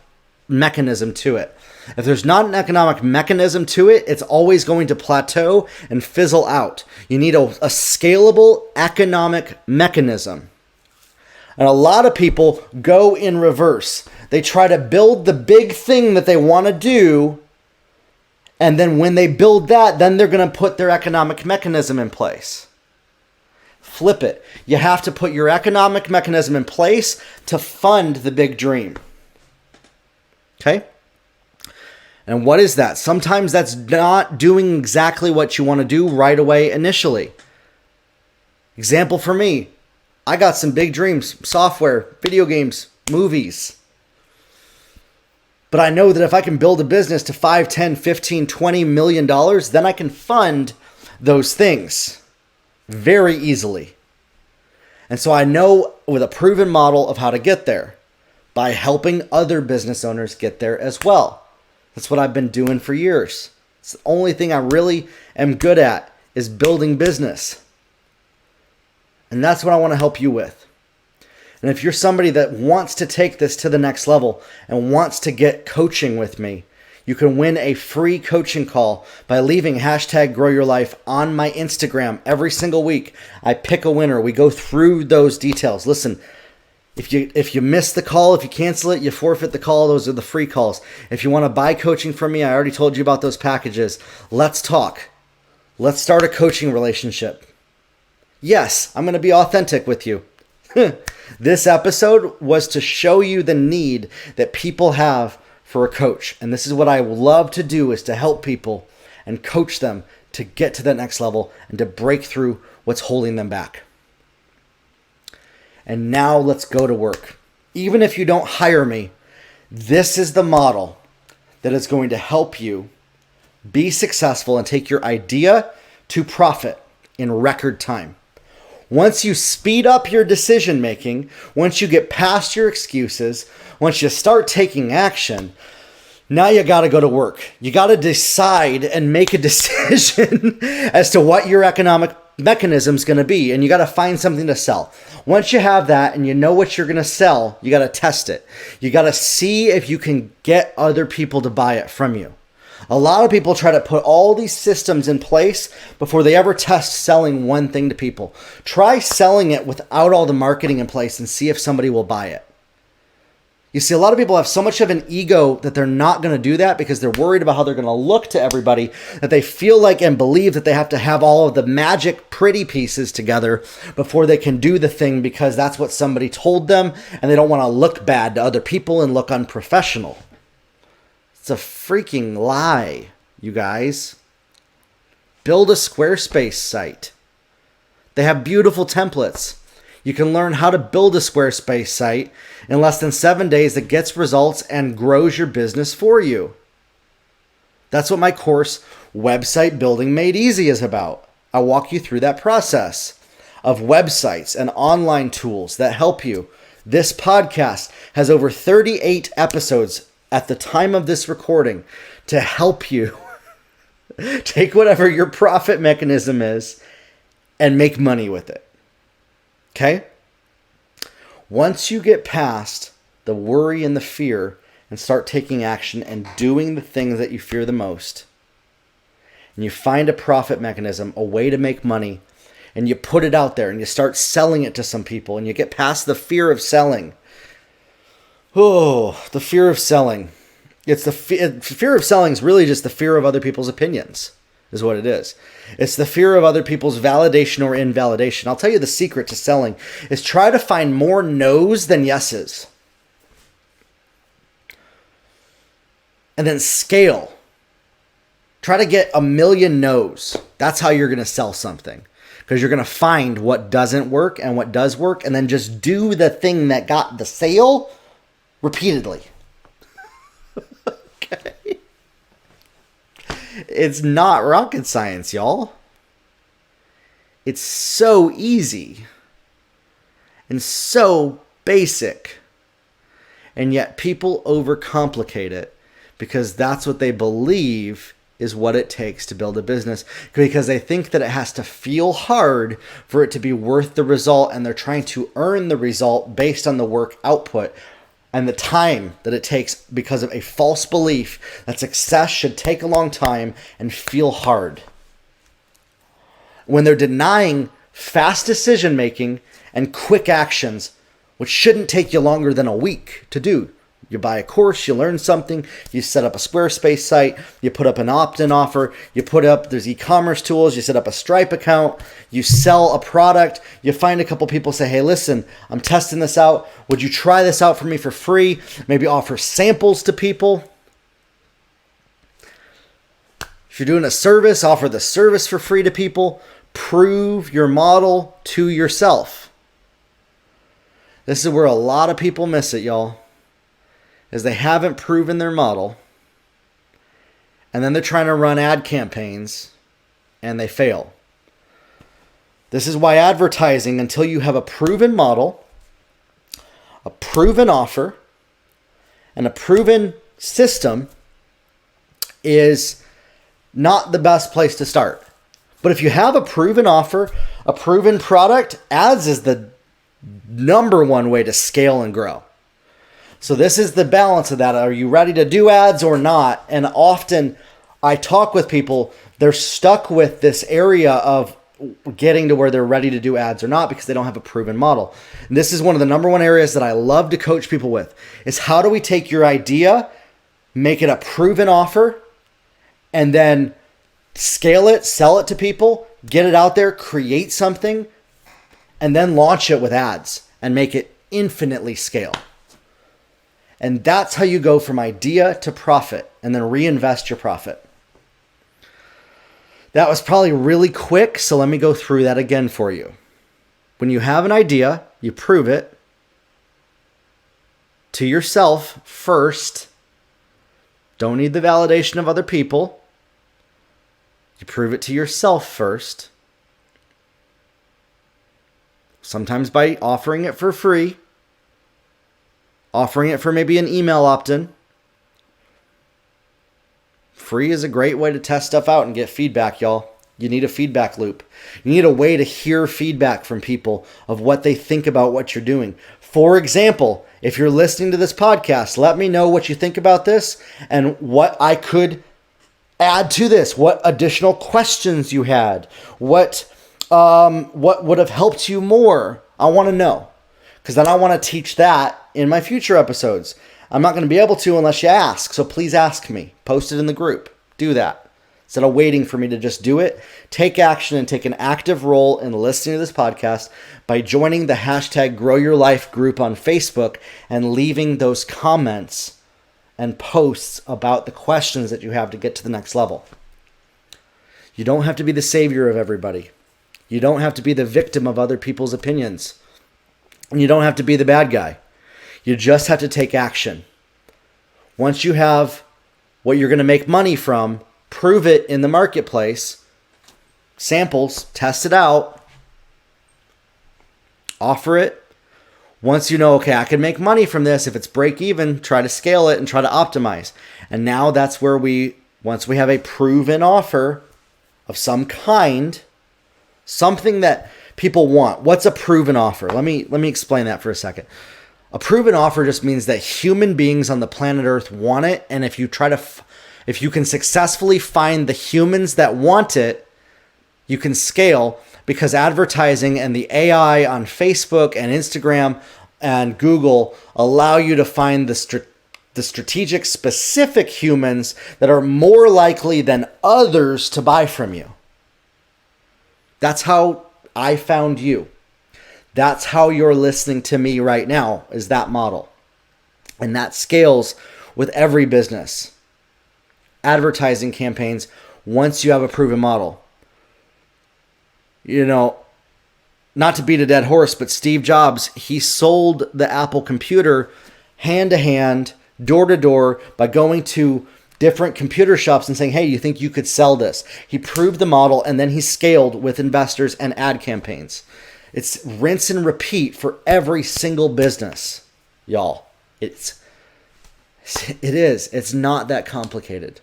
mechanism to it. If there's not an economic mechanism to it, it's always going to plateau and fizzle out. You need a scalable economic mechanism. And a lot of people go in reverse. They try to build the big thing that they want to do. And then when they build that, then they're going to put their economic mechanism in place. Flip it. You have to put your economic mechanism in place to fund the big dream. Okay? And what is that? Sometimes that's not doing exactly what you want to do right away initially. Example for me, I got some big dreams, software, video games, movies. But I know that if I can build a business to 5, 10, 15, 20 million dollars, then I can fund those things very easily. And so I know with a proven model of how to get there by helping other business owners get there as well. That's what I've been doing for years. It's the only thing I really am good at is building business. And that's what I want to help you with. And if you're somebody that wants to take this to the next level and wants to get coaching with me, you can win a free coaching call by leaving #GrowYourLife on my Instagram every single week. I pick a winner. We go through those details. Listen, if you miss the call, if you cancel it, you forfeit the call. Those are the free calls. If you want to buy coaching from me, I already told you about those packages. Let's talk. Let's start a coaching relationship. Yes, I'm going to be authentic with you. This episode was to show you the need that people have for a coach. And this is what I love to do, is to help people and coach them to get to that next level and to break through what's holding them back. And now let's go to work. Even if you don't hire me, this is the model that is going to help you be successful and take your idea to profit in record time. Once you speed up your decision making, once you get past your excuses, once you start taking action, now you got to go to work. You got to decide and make a decision as to what your economic mechanism is going to be, and you got to find something to sell. Once you have that and you know what you're going to sell, you got to test it. You got to see if you can get other people to buy it from you. A lot of people try to put all these systems in place before they ever test selling one thing to people. Try selling it without all the marketing in place and see if somebody will buy it. You see, a lot of people have so much of an ego that they're not going to do that because they're worried about how they're going to look to everybody, that they feel like and believe that they have to have all of the magic pretty pieces together before they can do the thing because that's what somebody told them, and they don't want to look bad to other people and look unprofessional. It's a freaking lie. you guys. Build a Squarespace site. They have beautiful templates. You can learn how to build a Squarespace site in less than 7 days that gets results and grows your business for you. That's what my course, Website Building Made Easy, is about. I walk you through that process of websites and online tools that help you. This podcast has over 38 episodes at the time of this recording to help you take whatever your profit mechanism is and make money with it. Okay? Once you get past the worry and the fear and start taking action and doing the things that you fear the most, and you find a profit mechanism, a way to make money, and you put it out there and you start selling it to some people and you get past the fear of selling. Oh, the fear of selling. It's the fear of selling is really just the fear of other people's opinions, is what it is. It's the fear of other people's validation or invalidation. I'll tell you the secret to selling is try to find more no's than yeses. And then scale. Try to get 1 million no's. That's how you're going to sell something. Because you're going to find what doesn't work and what does work, and then just do the thing that got the sale repeatedly. Okay. It's not rocket science, y'all. It's so easy and so basic. And yet people overcomplicate it because that's what they believe is what it takes to build a business, because they think that it has to feel hard for it to be worth the result, and they're trying to earn the result based on the work output and the time that it takes because of a false belief that success should take a long time and feel hard. When they're denying fast decision making and quick actions, which shouldn't take you longer than a week to do. You buy a course, you learn something, you set up a Squarespace site, you put up an opt-in offer, there's e-commerce tools, you set up a Stripe account, you sell a product, you find a couple people say, hey, listen, I'm testing this out. Would you try this out for me for free? Maybe offer samples to people. If you're doing a service, offer the service for free to people. Prove your model to yourself. This is where a lot of people miss it, y'all. Is they haven't proven their model, and then they're trying to run ad campaigns and they fail. This is why advertising, until you have a proven model, a proven offer, and a proven system, is not the best place to start. But if you have a proven offer, a proven product, ads is the number one way to scale and grow. So this is the balance of that. Are you ready to do ads or not? And often I talk with people, they're stuck with this area of getting to where they're ready to do ads or not because they don't have a proven model. And this is one of the number one areas that I love to coach people with, is how do we take your idea, make it a proven offer, and then scale it, sell it to people, get it out there, create something, and then launch it with ads and make it infinitely scale. And that's how you go from idea to profit and then reinvest your profit. That was probably really quick, so let me go through that again for you. When you have an idea, you prove it to yourself first. Don't need the validation of other people. You prove it to yourself first. Sometimes by offering it for free. Offering it for maybe an email opt-in. Free is a great way to test stuff out and get feedback, y'all. You need a feedback loop. You need a way to hear feedback from people of what they think about what you're doing. For example, if you're listening to this podcast, let me know what you think about this and what I could add to this. What additional questions you had. What would have helped you more. I want to know. Because then I want to teach that in my future episodes. I'm not going to be able to unless you ask. So please ask me. Post it in the group. Do that. Instead of waiting for me to just do it, take action and take an active role in listening to this podcast by joining the #GrowYourLife group on Facebook and leaving those comments and posts about the questions that you have to get to the next level. You don't have to be the savior of everybody. You don't have to be the victim of other people's opinions. And you don't have to be the bad guy. You just have to take action. Once you have what you're going to make money from, prove it in the marketplace, samples, test it out, offer it. Once you know, okay, I can make money from this, if it's break even, try to scale it and try to optimize. And now that's where once we have a proven offer of some kind, something that people want. What's a proven offer? Let me explain that for a second. A proven offer just means that human beings on the planet Earth want it, and if you can successfully find the humans that want it, you can scale, because advertising and the AI on Facebook and Instagram and Google allow you to find the strategic, specific humans that are more likely than others to buy from you. That's how I found you. That's how you're listening to me right now, is that model. And that scales with every business. Advertising campaigns, once you have a proven model. You know, not to beat a dead horse, but Steve Jobs, he sold the Apple computer hand to hand, door to door, by going to different computer shops and saying, hey, you think you could sell this? He proved the model, and then he scaled with investors and ad campaigns. It's rinse and repeat for every single business, y'all. It is. It's not that complicated.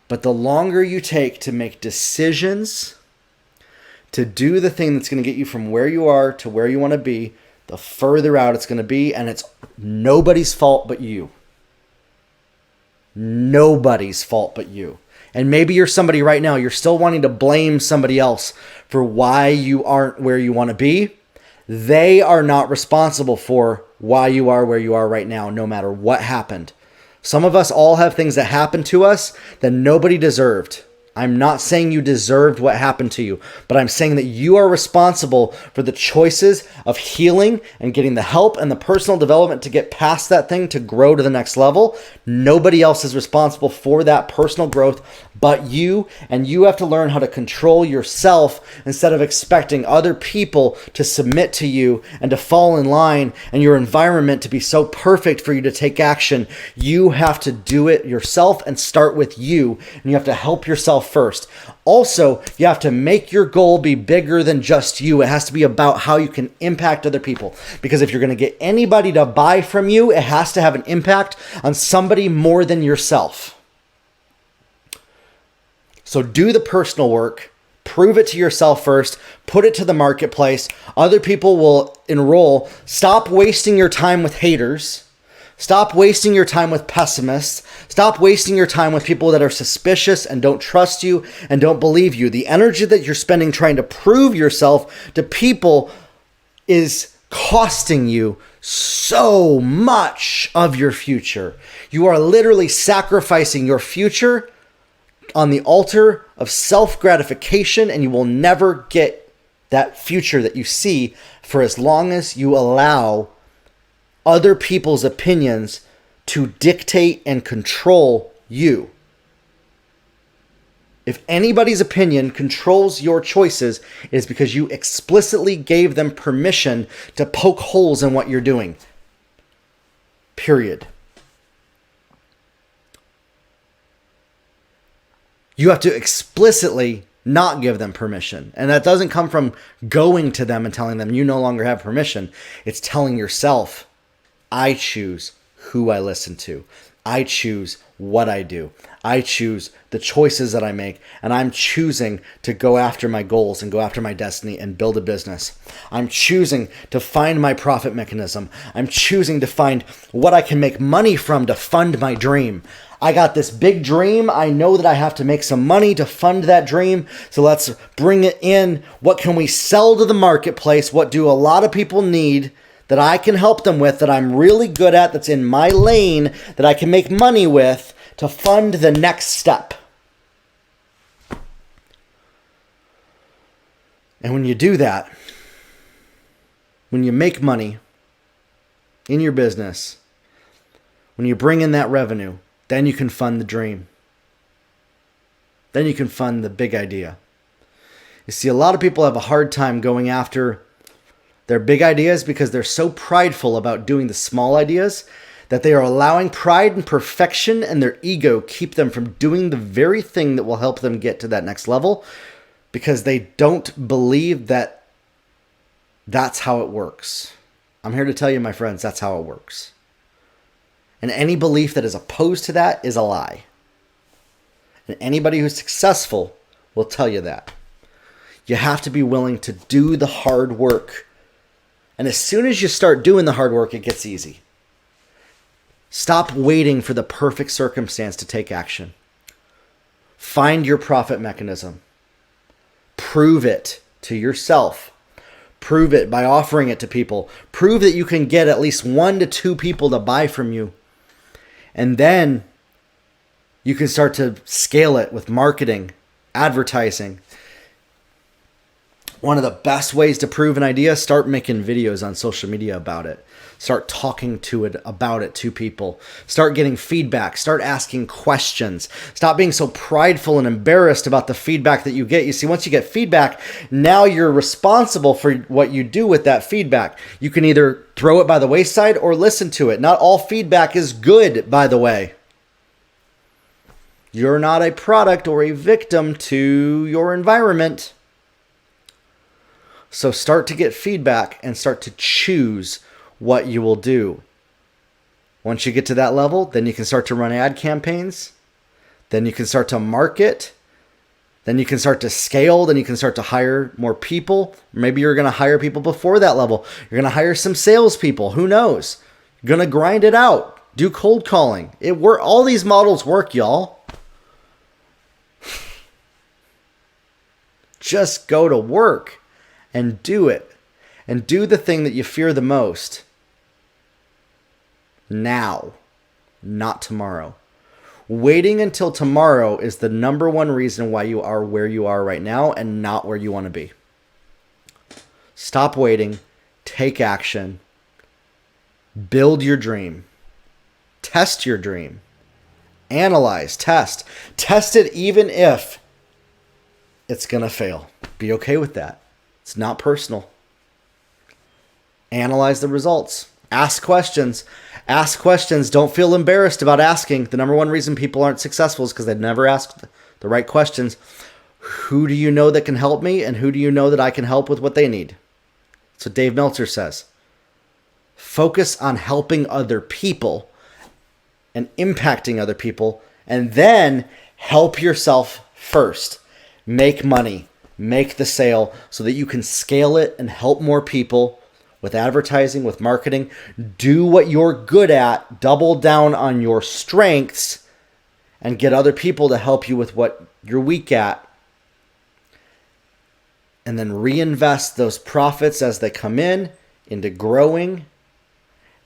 But the longer you take to make decisions, to do the thing that's going to get you from where you are to where you want to be, the further out it's going to be, and it's nobody's fault but you. Nobody's fault but you. And maybe you're somebody right now, you're still wanting to blame somebody else for why you aren't where you want to be. They are not responsible for why you are where you are right now, no matter what happened. Some of us all have things that happened to us that nobody deserved. I'm not saying you deserved what happened to you, but I'm saying that you are responsible for the choices of healing and getting the help and the personal development to get past that thing, to grow to the next level. Nobody else is responsible for that personal growth but you, and you have to learn how to control yourself instead of expecting other people to submit to you and to fall in line and your environment to be so perfect for you to take action. You have to do it yourself and start with you, and you have to help yourself first. Also, you have to make your goal be bigger than just you. It has to be about how you can impact other people. Because if you're going to get anybody to buy from you, it has to have an impact on somebody more than yourself. So do the personal work, prove it to yourself first, put it to the marketplace. Other people will enroll. Stop wasting your time with haters. Stop wasting your time with pessimists. Stop wasting your time with people that are suspicious and don't trust you and don't believe you. The energy that you're spending trying to prove yourself to people is costing you so much of your future. You are literally sacrificing your future on the altar of self-gratification, and you will never get that future that you see for as long as you allow other people's opinions to dictate and control you. If anybody's opinion controls your choices, it is because you explicitly gave them permission to poke holes in what you're doing. Period. You have to explicitly not give them permission. And that doesn't come from going to them and telling them you no longer have permission. It's telling yourself, I choose who I listen to. I choose what I do. I choose the choices that I make. And I'm choosing to go after my goals and go after my destiny and build a business. I'm choosing to find my profit mechanism. I'm choosing to find what I can make money from to fund my dream. I got this big dream. I know that I have to make some money to fund that dream. So let's bring it in. What can we sell to the marketplace? What do a lot of people need that I can help them with, that I'm really good at, that's in my lane, that I can make money with to fund the next step? And when you do that, when you make money in your business, When you bring in that revenue, then you can fund the dream. Then you can fund the big idea. You see, a lot of people have a hard time going after their big ideas because they're so prideful about doing the small ideas that they are allowing pride and perfection and their ego keep them from doing the very thing that will help them get to that next level, because they don't believe that that's how it works. I'm here to tell you, my friends, that's how it works. And any belief that is opposed to that is a lie. And anybody who's successful will tell you that. You have to be willing to do the hard work. And as soon as you start doing the hard work, it gets easy. Stop waiting for the perfect circumstance to take action. Find your profit mechanism. Prove it to yourself. Prove it by offering it to people. Prove that you can get at least 1 to 2 people to buy from you. And then you can start to scale it with marketing, advertising. One of the best ways to prove an idea, start making videos on social media about it. Start talking about it to people. Start getting feedback. Start asking questions. Stop being so prideful and embarrassed about the feedback that you get. You see, once you get feedback, now you're responsible for what you do with that feedback. You can either throw it by the wayside or listen to it. Not all feedback is good, by the way. You're not a product or a victim to your environment. So start to get feedback and start to choose what you will do. Once you get to that level, then you can start to run ad campaigns. Then you can start to market. Then you can start to scale. Then you can start to hire more people. Maybe you're going to hire people before that level. You're going to hire some salespeople. Who knows? You're going to grind it out. Do cold calling. All these models work, y'all. Just go to work and do it. And do the thing that you fear the most. Now, not tomorrow. Waiting until tomorrow is the number one reason why you are where you are right now and not where you want to be. Stop waiting. Take action. Build your dream. Test your dream. Analyze. Test. Test it even if it's going to fail. Be okay with that. It's not personal. Analyze the results. Ask questions. Ask questions. Don't feel embarrassed about asking. The number one reason people aren't successful is because they've never asked the right questions. Who do you know that can help me? And who do you know that I can help with what they need? That's what Dave Meltzer says. Focus on helping other people and impacting other people. And then help yourself first. Make money. Make the sale so that you can scale it and help more people. With advertising, with marketing, do what you're good at, double down on your strengths, and get other people to help you with what you're weak at. And then reinvest those profits as they come in into growing.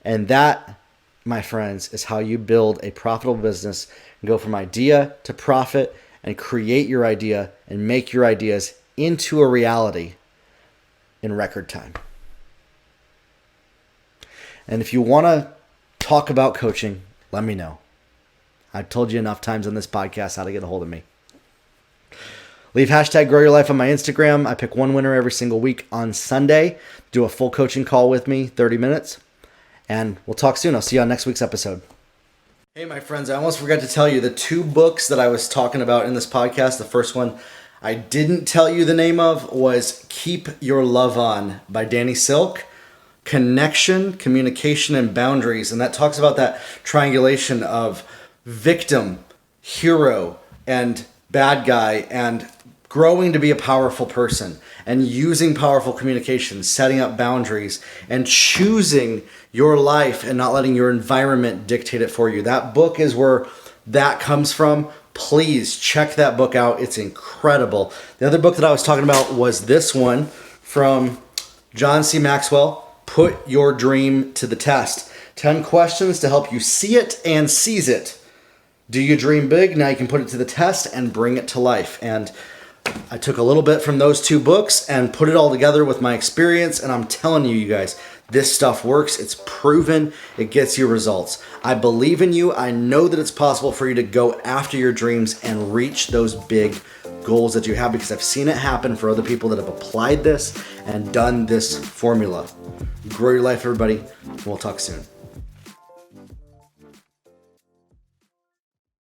And that, my friends, is how you build a profitable business and go from idea to profit and create your idea and make your ideas into a reality in record time. And if you want to talk about coaching, let me know. I've told you enough times on this podcast how to get a hold of me. Leave hashtag Grow Your Life on my Instagram. I pick one winner every single week on Sunday. Do a full coaching call with me, 30 minutes. And we'll talk soon. I'll see you on next week's episode. Hey, my friends, I almost forgot to tell you the 2 books that I was talking about in this podcast. The first one I didn't tell you the name of was Keep Your Love On by Danny Silk. Connection, communication, and boundaries. And that talks about that triangulation of victim, hero, and bad guy, and growing to be a powerful person, and using powerful communication, setting up boundaries, and choosing your life and not letting your environment dictate it for you. That book is where that comes from. Please check that book out. It's incredible. The other book that I was talking about was this one from John C. Maxwell, Put Your Dream to the Test. 10 questions to help you see it and seize it. Do you dream big? Now you can put it to the test and bring it to life. And I took a little bit from those 2 books and put it all together with my experience. And I'm telling you, you guys, This stuff works. It's proven. It gets you results. I believe in you. I know that it's possible for you to go after your dreams and reach those big goals that you have, because I've seen it happen for other people that have applied this and done this formula. Grow your life, everybody. We'll talk soon.